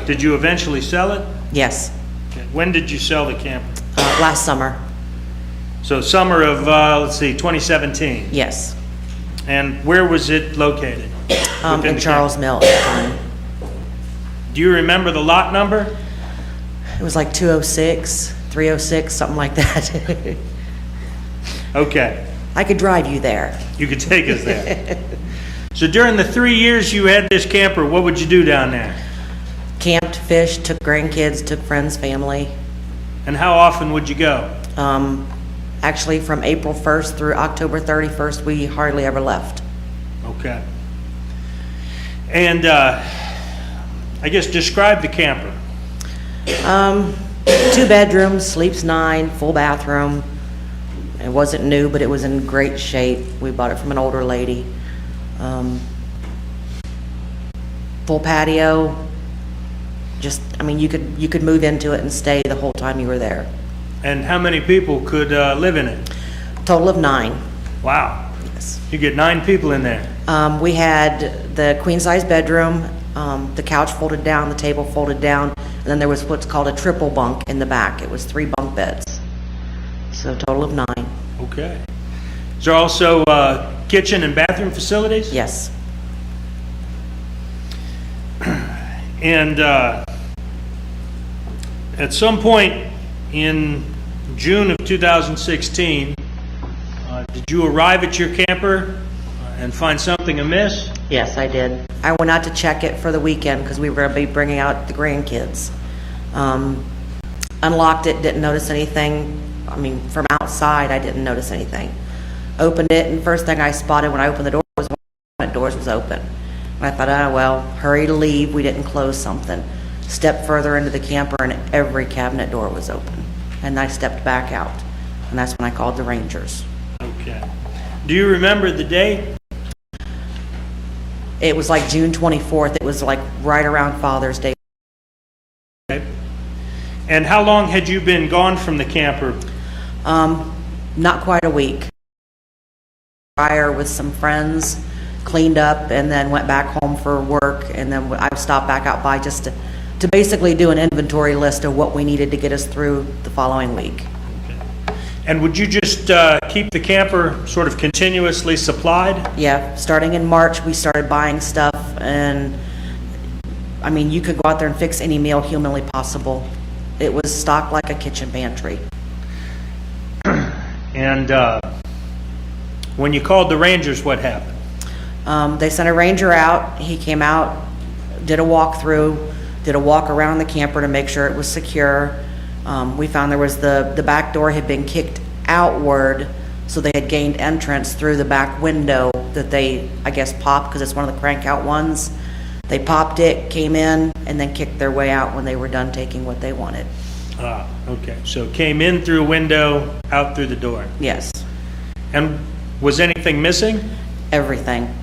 did you eventually sell it? Yes. Okay. When did you sell the camper? Last summer. So summer of, let's see, 2017. Yes. And where was it located? Within In the Charles Mill at the time. Do you remember the lot number? It was like 206, 306, something like that. Okay. I could drive you there. You could take us there. So during the 3 years you had this camper, what would you do down there? Camped, fished, took grandkids, took friends, family. And how often would you go? Actually, from April 1st through October 31st, we hardly ever left. Okay. And I guess describe the camper. 2 bedrooms, sleeps 9, full bathroom. It wasn't new, but it was in great shape. We bought it from an older lady. Full patio. Just, I mean, you could move into it and stay the whole time you were there. And how many people could live in it? Total of 9. Wow. Yes. You get 9 people in there. We had the queen-size bedroom, the couch folded down, the table folded down, and then there was what's called a triple bunk in the back. It was 3 bunk beds. So a total of 9. Okay. Is there also kitchen and bathroom facilities? Yes. And at some point in June of 2016, did you arrive at your camper and find something amiss? Yes, I did. I went out to check it for the weekend because we were going to be bringing out the grandkids. Unlocked it, didn't notice anything. I mean, from outside, I didn't notice anything. Opened it, and first thing I spotted when I opened the door was one of the doors was open. And I thought, oh, well, hurry to leave. We didn't close something. Stepped further into the camper, and every cabinet door was open. And I stepped back out, and that's when I called the Rangers. Okay. Do you remember the date? It was like June 24th. It was like right around Father's Day. Okay. And how long had you been gone from the camper? Not quite a week. Prior with some friends, cleaned up, and then went back home for work, and then I stopped back out by just to to basically do an inventory list of what we needed to get us through the following week. And would you just keep the camper sort of continuously supplied? Yeah, starting in March, we started buying stuff, and, I mean, you could go out there and fix any meal humanly possible. It was stocked like a kitchen pantry. And when you called the Rangers, what happened? They sent a ranger out. He came out, did a walkthrough, did a walk around the camper to make sure it was secure. We found there was the back door had been kicked outward, so they had gained entrance through the back window that they, I guess, popped because it's one of the crank out ones. They popped it, came in, and then kicked their way out when they were done taking what they wanted. Ah, okay. So came in through a window, out through the door. Yes, And was anything missing? everything.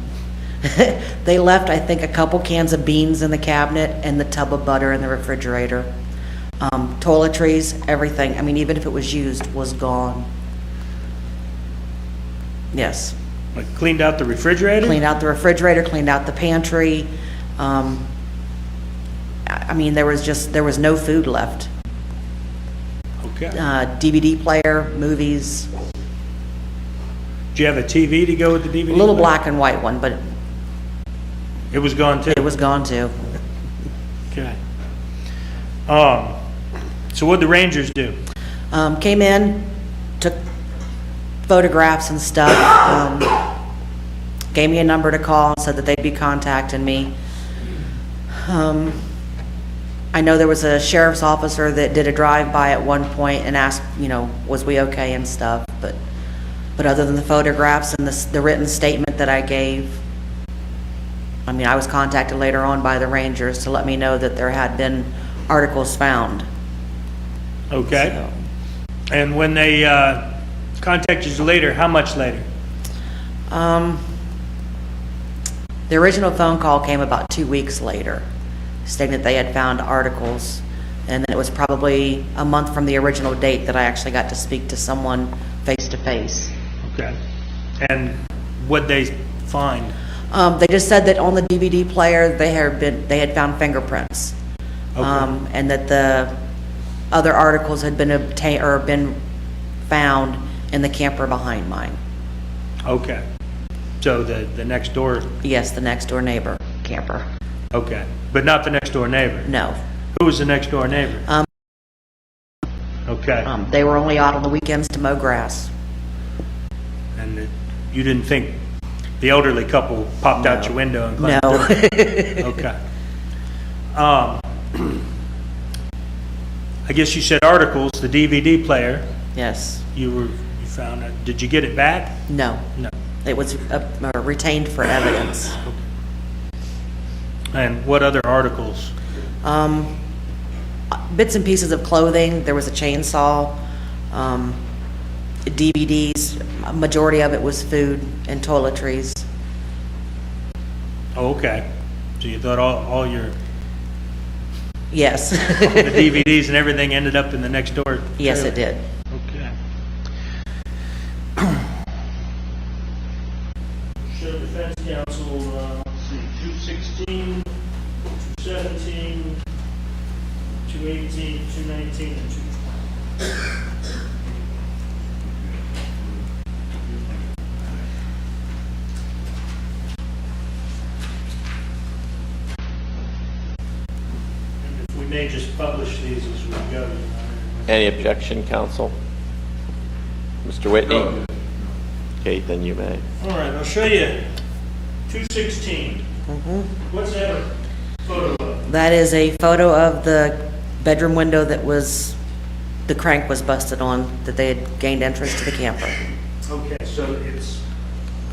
They left, I think, a couple cans of beans in the cabinet and the tub of butter in the refrigerator. Toiletries, everything. I mean, even if it was used, was gone. Yes. Like cleaned out the refrigerator? Cleaned out the refrigerator, cleaned out the pantry. I mean, there was no food left. Okay. DVD player, movies, Do you have a TV to go with the DVD? a little player? black and white one, but It was gone too? it was gone too. Okay. So what'd the Rangers do? Came in, took photographs and stuff, gave me a number to call, said that they'd be contacting me. I know there was a sheriff's officer that did a drive-by at one point and asked, you know, was we okay and stuff, but other than the photographs and the written statement that I gave, I mean, I was contacted later on by the Rangers to let me know that there had been articles found. Okay. So, And when they contacted you later, how much later? the original phone call came about 2 weeks later, stating that they had found articles, and then it was probably a month from the original date that I actually got to speak to someone face to face. Okay. And what'd they find? They just said that on the DVD player they had found fingerprints, Okay. and that the other articles had been obtained or been found in the camper behind mine. Okay. So the next door, Yes, the next door neighbor camper. okay. But not the next door neighbor? No, Who was the next door neighbor? Okay. they were only out on the weekends to mow grass. And you didn't think the elderly couple popped out your window and climbed No. through? Okay. I guess you said articles, the DVD player, Yes. you found it. Did you get it back? No. No. It was retained for evidence. And what other articles? Bits and pieces of clothing. There was a chainsaw, DVDs. A majority of it was food and toiletries. Oh, okay. So you thought all your Yes. the DVDs and everything ended up in the next door? Yes, it did. Okay. Show defense counsel, let's see, 216, 217, 218, 219, and 220. And if we may just publish these as we go. Any objection, counsel? Mr. Whitney? Okay, then you may. All right, I'll show you 216. What's that a photo of? That is a photo of the bedroom window that was, the crank was busted on, that they had gained entrance to the camper. Okay, so it's,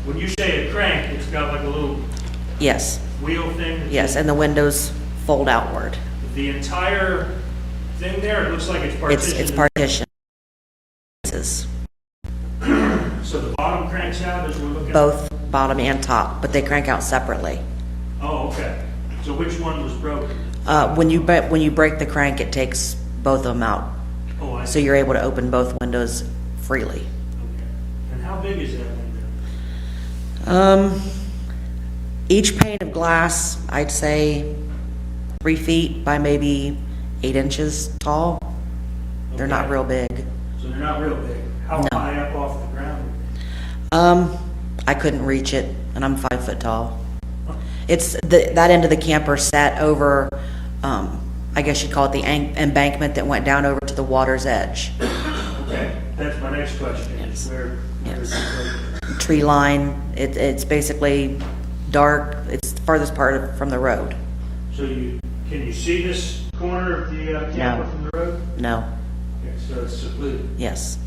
when you say a crank, it's got like a little Yes, wheel thing? yes, and the windows fold outward. The entire thing there, it looks like it's partitioned. It's partitioned. So the bottom cranks out as we're looking? Both bottom and top, but they crank out separately. Oh, okay. So which one was broken? When you break the crank, it takes both of them out. Oh, I So see. you're able to open both windows freely. Okay. And how big is that window? Each pane of glass, I'd say 3 feet by maybe 8 inches tall. They're not Okay. real big. So they're not real big. How No. high up off the ground? I couldn't reach it, and I'm 5 foot tall. It's that end of the camper sat over, I guess you'd call it the embankment that went down over to the water's edge. Okay, that's my next question. Is where's it located? Tree line, it's basically dark, it's the farthest part from the road. So can you see this corner of the camper from the road? No, Okay, so it's secluded. yes,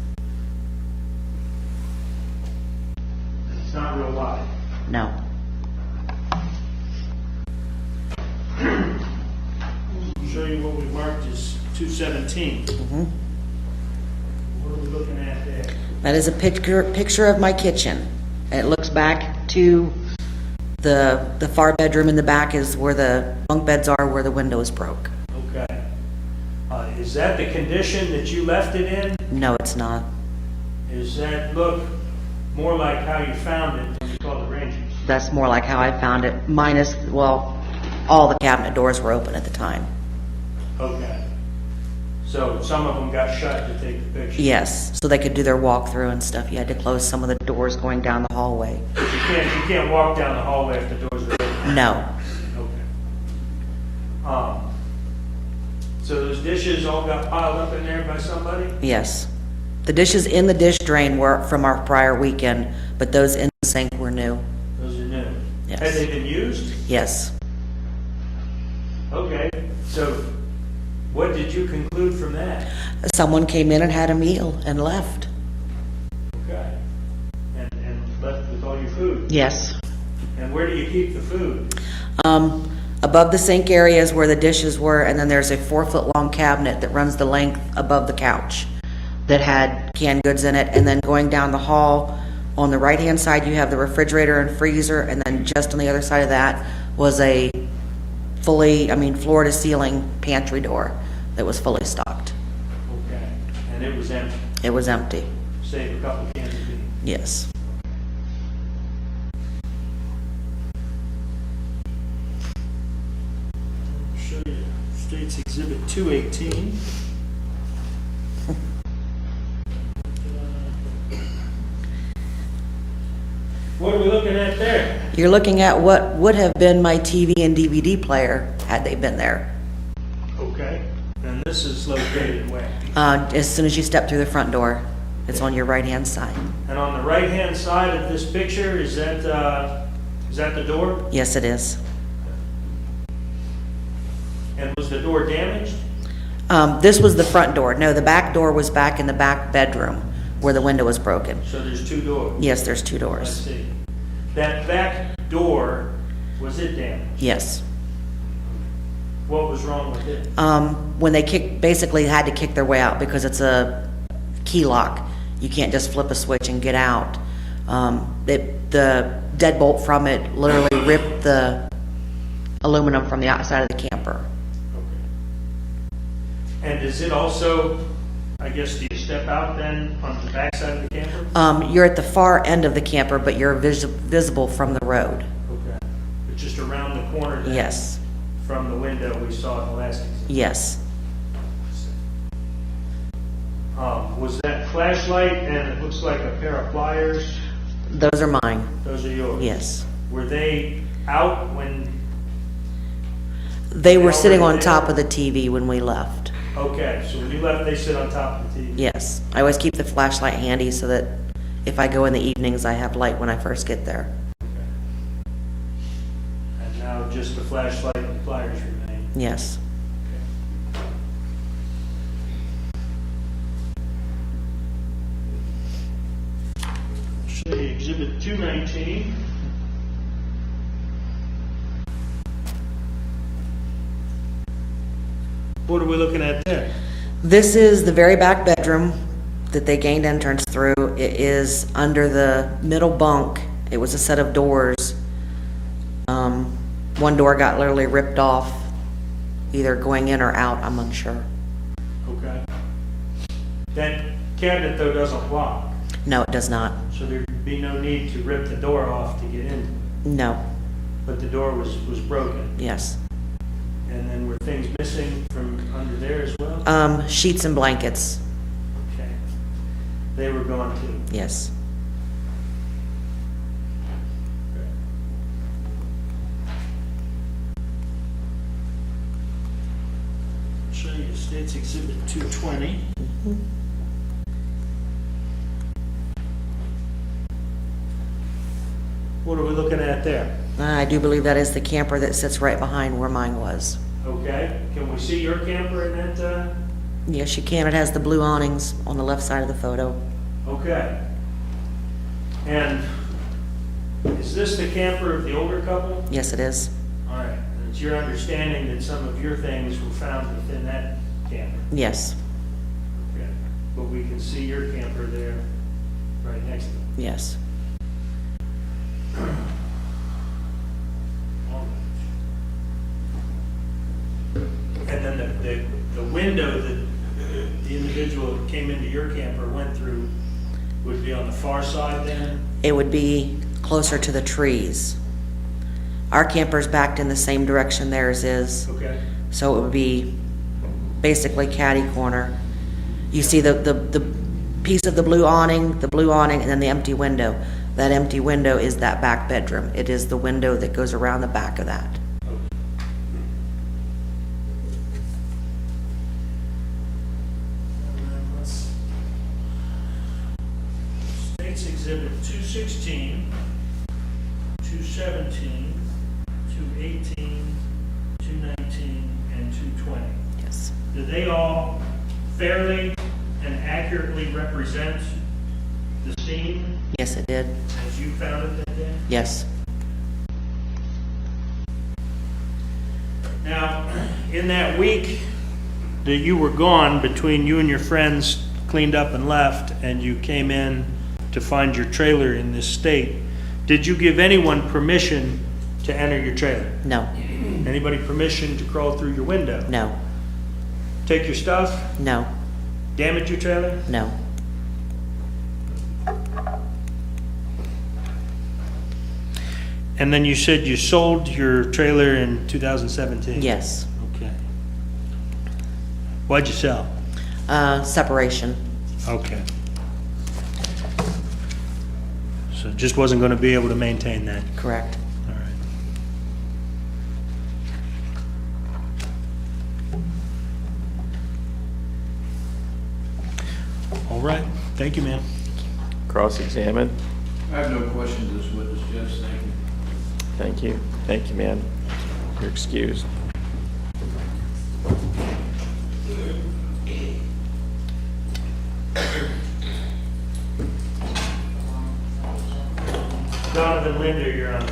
It's not real wide. no. I'll show you what we marked as 217. What are we looking at there? That is a picture of my kitchen. And it looks back to the far bedroom in the back is where the bunk beds are, where the window is broke. Okay. Is that the condition that you left it in? No, it's not. Does that look more like how you found it when you called the Rangers? That's more like how I found it, minus, well, all the cabinet doors were open at the time. Okay. So some of them got shut to take the picture? Yes, so they could do their walkthrough and stuff. You had to close some of the doors going down the hallway. You can't walk down the hallway if the doors are open? No, Okay. So those dishes all got piled up in there by somebody? yes. The dishes in the dish drain were from our prior weekend, but those in the sink were new. Those are new? Yes. Had they been used? Yes. Okay, so what did you conclude from that? Someone came in and had a meal and left. Okay. And left with all your food? Yes. And where do you keep the food? Above the sink areas where the dishes were, and then there's a 4-foot-long cabinet that runs the length above the couch that had canned goods in it. And then going down the hall, on the right-hand side, you have the refrigerator and freezer, and then just on the other side of that was a floor-to-ceiling pantry door that was fully stocked. Okay. And it was empty, It was empty. save a couple cans of beans? Yes. I'll show you State's Exhibit 218. What are we looking at there? You're looking at what would have been my TV and DVD player had they been there. Okay. And this is located where? As soon as you step through the front door, it's on your right-hand side. And on the right-hand side of this picture, is that the door? Yes, it is. And was the door damaged? This was the front door. No, the back door was back in the back bedroom where the window was broken. So there's two doors? Yes, there's 2 I doors. see. That back door, was it damaged? Yes. What was wrong with it? When they basically had to kick their way out because it's a key lock. You can't just flip a switch and get out. The deadbolt from it literally ripped the aluminum from the outside of the camper. And does it also, I guess, do you step out then on the back side of the camper? You're at the far end of the camper, but you're visible from the road. Okay. But just around the corner then? Yes. From the window we saw in the last exhibit? Yes. Was that flashlight and it looks like a pair of pliers? Those are mine. Those are yours? Yes. Were they out when? They were sitting on already top there? of the TV when we left. Okay, so when you left, they sit on top of the TV? Yes. I always keep the flashlight handy so that if I go in the evenings, I have light when I first get there. And now just the flashlight and pliers remain? Yes. Show you Exhibit 219. What are we looking at there? This is the very back bedroom that they gained entrance through. It is under the middle bunk. It was a set of doors. One door got literally ripped off, either going in or out, I'm unsure. Okay. That cabinet, though, doesn't lock, No, it does not. so there'd be no need to rip the door off to get in. No. But the door was broken. Yes. And then were things missing from under there as well? Sheets and blankets, Okay. They were gone too? yes. Show you State's Exhibit 220. What are we looking at there? I do believe that is the camper that sits right behind where mine was. Okay, can we see your camper in that? Yes, you can. It has the blue awnings on the left side of the photo. Okay. And is this the camper of the older couple? Yes, it is. All right, and it's your understanding that some of your things were found within that camper? Yes, Okay, but we can see your camper there, right next to it. yes. And then the window that the individual that came into your camper went through would be on the far side then? It would be closer to the trees. Our camper's backed in the same direction theirs is, Okay. so it would be basically catty corner. You see the piece of the blue awning, and then the empty window. That empty window is that back bedroom. It is the window that goes around the back of that. State's Exhibit 216, 217, 218, 219, and 220. Yes. Do they all fairly and accurately represent the scene Yes, it did. as you found it that day? Yes. Now, in that week that you were gone, between you and your friends cleaned up and left, and you came in to find your trailer in this state, did you give anyone permission to enter your trailer? No. Anybody permission to crawl through your window? No. Take your stuff? No. Damage your trailer? No. And then you said you sold your trailer in 2017? Yes. Okay. Why'd you sell? Separation. Okay. So just wasn't going to be able to maintain that? Correct. All right. All right. Thank you, ma'am. Cross-examine. I have no questions as witness, Judge. Thank you. Thank you. Thank you, man. You're excused. Donavan, Linder, you're on.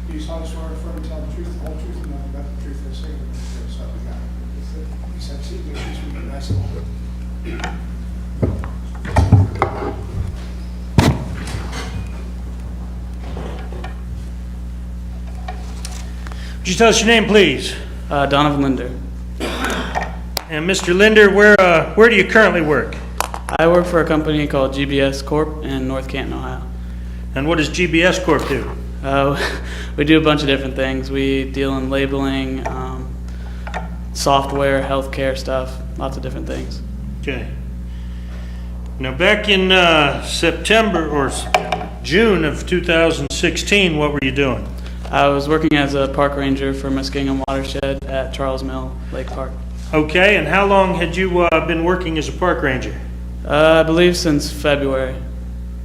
Do you solemnly swear to affirm and tell the truth, the whole truth, and nothing but the truth, this thing, and this so help you God? He said, see, make sure you be nice and hold. Would you tell us your name, please? Donavan Linder. And Mr. Linder, where do you currently work? I work for a company called GBS Corp. in North Canton, Ohio. And what does GBS Corp. do? We do a bunch of different things. We deal in labeling, software, healthcare stuff, lots of different things. Okay. Now, back in June of 2016, what were you doing? I was working as a park ranger for Muskingum Watershed at Charles Mill Lake Park. Okay, and how long had you been working as a park ranger? I believe since February.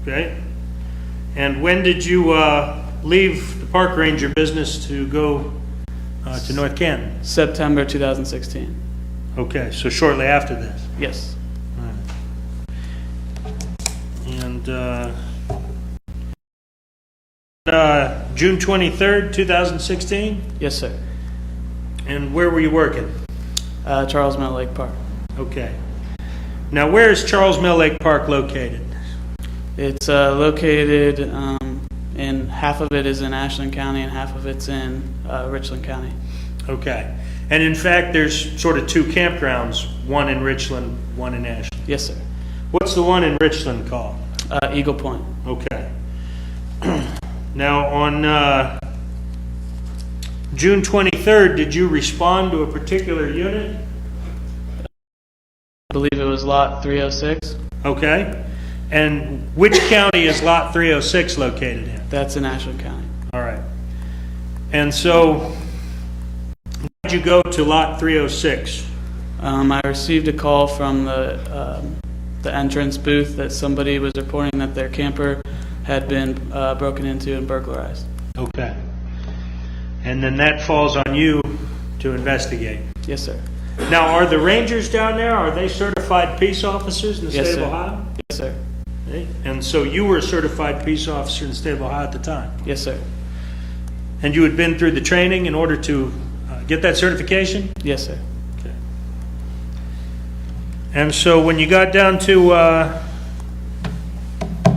Okay. And when did you leave the park ranger business to go to North Canton? September 2016. Okay, so shortly after this. Yes. And June 23rd, 2016? Yes, sir. And where were you working? Charles Mill Lake Park. Okay. Now, where is Charles Mill Lake Park located? It's located in half of it is in Ashland County and half of it's in Richland County. Okay. And in fact, there's sort of two campgrounds, one in Richland, one in Ashland. Yes, sir. What's the one in Richland called? Eagle Point. Okay. Now, on June 23rd, did you respond to a particular unit? I believe it was lot 306. Okay. And which county is lot 306 located in? That's in Ashland County. All right. And so, why did you go to lot 306? I received a call from the entrance booth that somebody was reporting that their camper had been broken into and burglarized. Okay. And then that falls on you to investigate. Yes, sir. Now, are the rangers down there, are they certified peace officers in the Yes, state sir. of Ohio? Yes, sir. Okay. And so you were a certified peace officer in the state of Ohio at the time? Yes, sir. And you had been through the training in order to get that certification? Yes, sir. Okay. And so when you got down to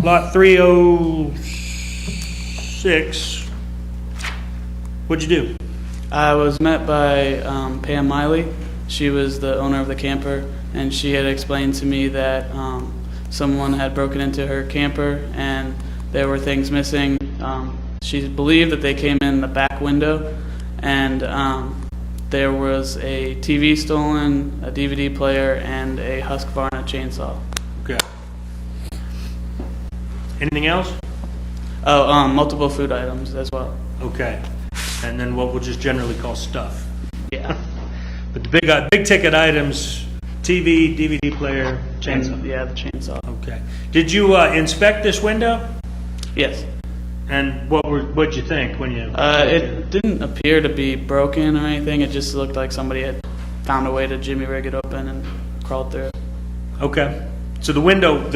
lot 306, what'd you do? I was met by Pam Miley. She was the owner of the camper, and she had explained to me that someone had broken into her camper and there were things missing. She believed that they came in the back window, and there was a TV stolen, a DVD player, and a Husqvarna chainsaw. Okay. Anything else? Oh, multiple food items as well. Okay. And then what we'll just generally call stuff. Yeah. But the big ticket items, TV, DVD player, chainsaw. Yeah, the chainsaw. Okay. Did you inspect this window? Yes. And what'd you think when you? It didn't appear to be broken or anything. It just looked like somebody had found a way to jimmy rig it open and crawled through it. Okay. So the window,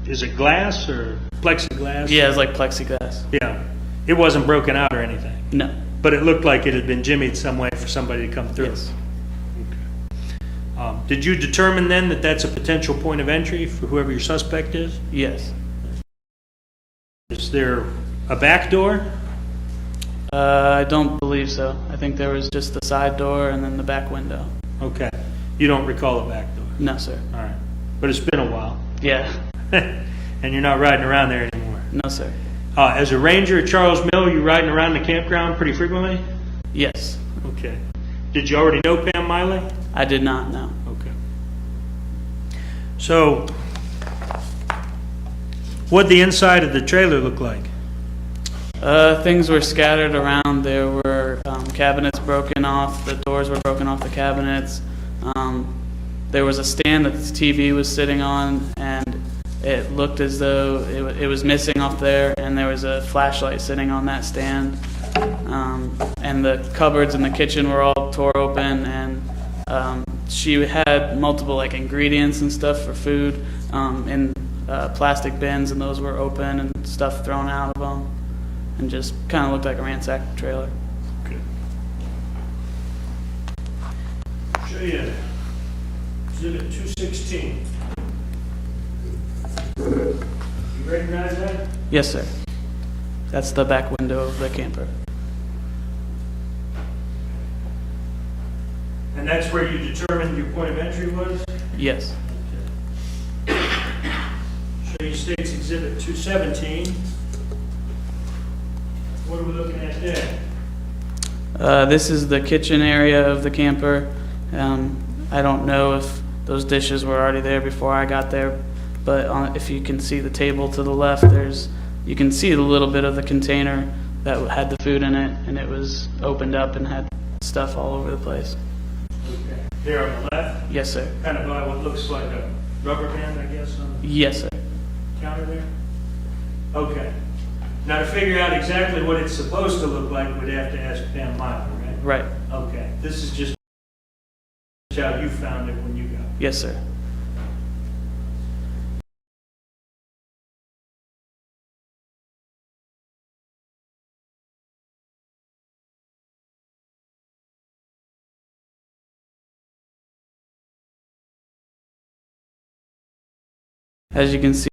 is it glass or plexiglass? Yeah, it's like plexiglass. Yeah. It wasn't broken out or anything. No. But it looked like it had been jimmied some way for somebody to come through. Yes. Okay. Did you determine then that that's a potential point of entry for whoever your suspect is? Yes. Is there a back door? I don't believe so. I think there was just the side door and then the back window. Okay. You don't recall a back door? No, sir. All right. But it's been a while. Yeah. And you're not riding around there anymore? No, sir. As a ranger at Charles Mill, you riding around the campground pretty frequently? Yes. Okay. Did you already know Pam Miley? I did not know. Okay. So, what'd the inside of the trailer look like? Things were scattered around. There were cabinets broken off. The doors were broken off the cabinets. There was a stand that the TV was sitting on, and it looked as though it was missing off there, and there was a flashlight sitting on that stand. And the cupboards in the kitchen were all tore open, and she had multiple ingredients and stuff for food in plastic bins, and those were open and stuff thrown out of them, and just kind of looked like a ransacked trailer. Okay. Show you Exhibit 216. You recognize that? Yes, sir. That's the back window of the camper. And that's where you determined your point of entry was? Yes. Show you State's Exhibit 217. What are we looking at there? This is the kitchen area of the camper. I don't know if those dishes were already there before I got there, but if you can see the table to the left, you can see a little bit of the container that had the food in it, and it was opened up and had stuff all over the place. Okay. There on the left? Yes, sir. Kind of by what looks like a rubber band, I guess, on the Yes, sir. counter there? Okay. Now, to figure out exactly what it's supposed to look like, we'd have to ask Pam Miley, right? Right. Okay, this is just how you found it when you got it. Yes, sir. As you can see,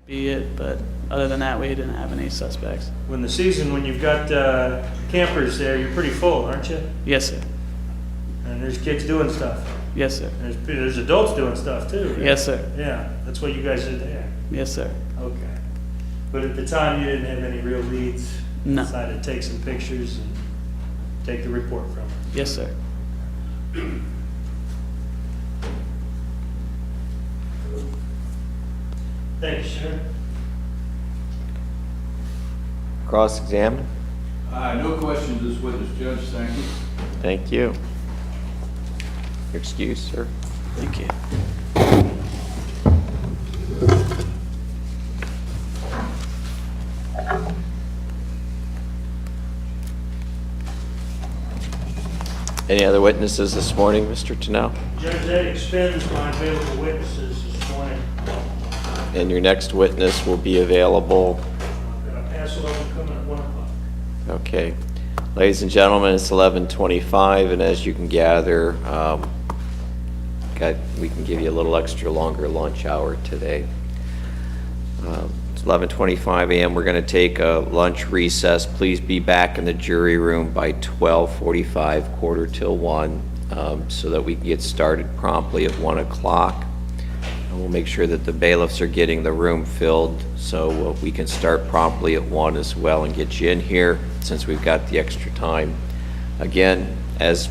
be it, but other than that, we didn't have any suspects. When you've got campers there, you're pretty full, aren't you? Yes, sir. And there's kids doing stuff. Yes, sir. There's adults doing stuff too, right? Yes, sir. Yeah, that's what you guys did there. Yes, sir. Okay. But at the time, you didn't have any real leads? No. Decided to take some pictures and take the report from her? Yes, sir. Thanks, sir. Cross-examine? No questions, this witness, Judge, thank you. Thank you. Your excuse, sir. Thank you. Any other witnesses this morning, Mr. Tennell? Judge, that expends my available witnesses this morning. And your next witness will be available. Pass it over, coming at 1 o'clock. Okay. Ladies and gentlemen, it's 11:25, and as you can gather, we can give you a little extra longer lunch hour today. It's 11:25 a.m. We're going to take a lunch recess. Please be back in the jury room by 12:45, quarter till 1, so that we can get started promptly at 1 o'clock. And we'll make sure that the bailiffs are getting the room filled so we can start promptly at 1 as well and get you in here since we've got the extra time. Again, as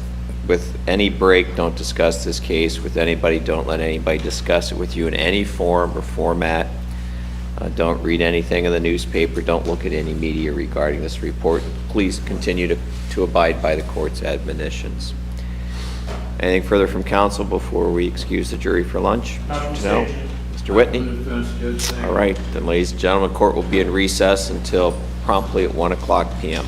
with any break, don't discuss this case with anybody. Don't let anybody discuss it with you in any form or format. Don't read anything in the newspaper. Don't look at any media regarding this report. Please continue to abide by the court's admonitions. Anything further from counsel before we excuse the jury for lunch? No? Mr. Whitney? All right, then ladies and gentlemen, court will be in recess until promptly at 1 o'clock p.m.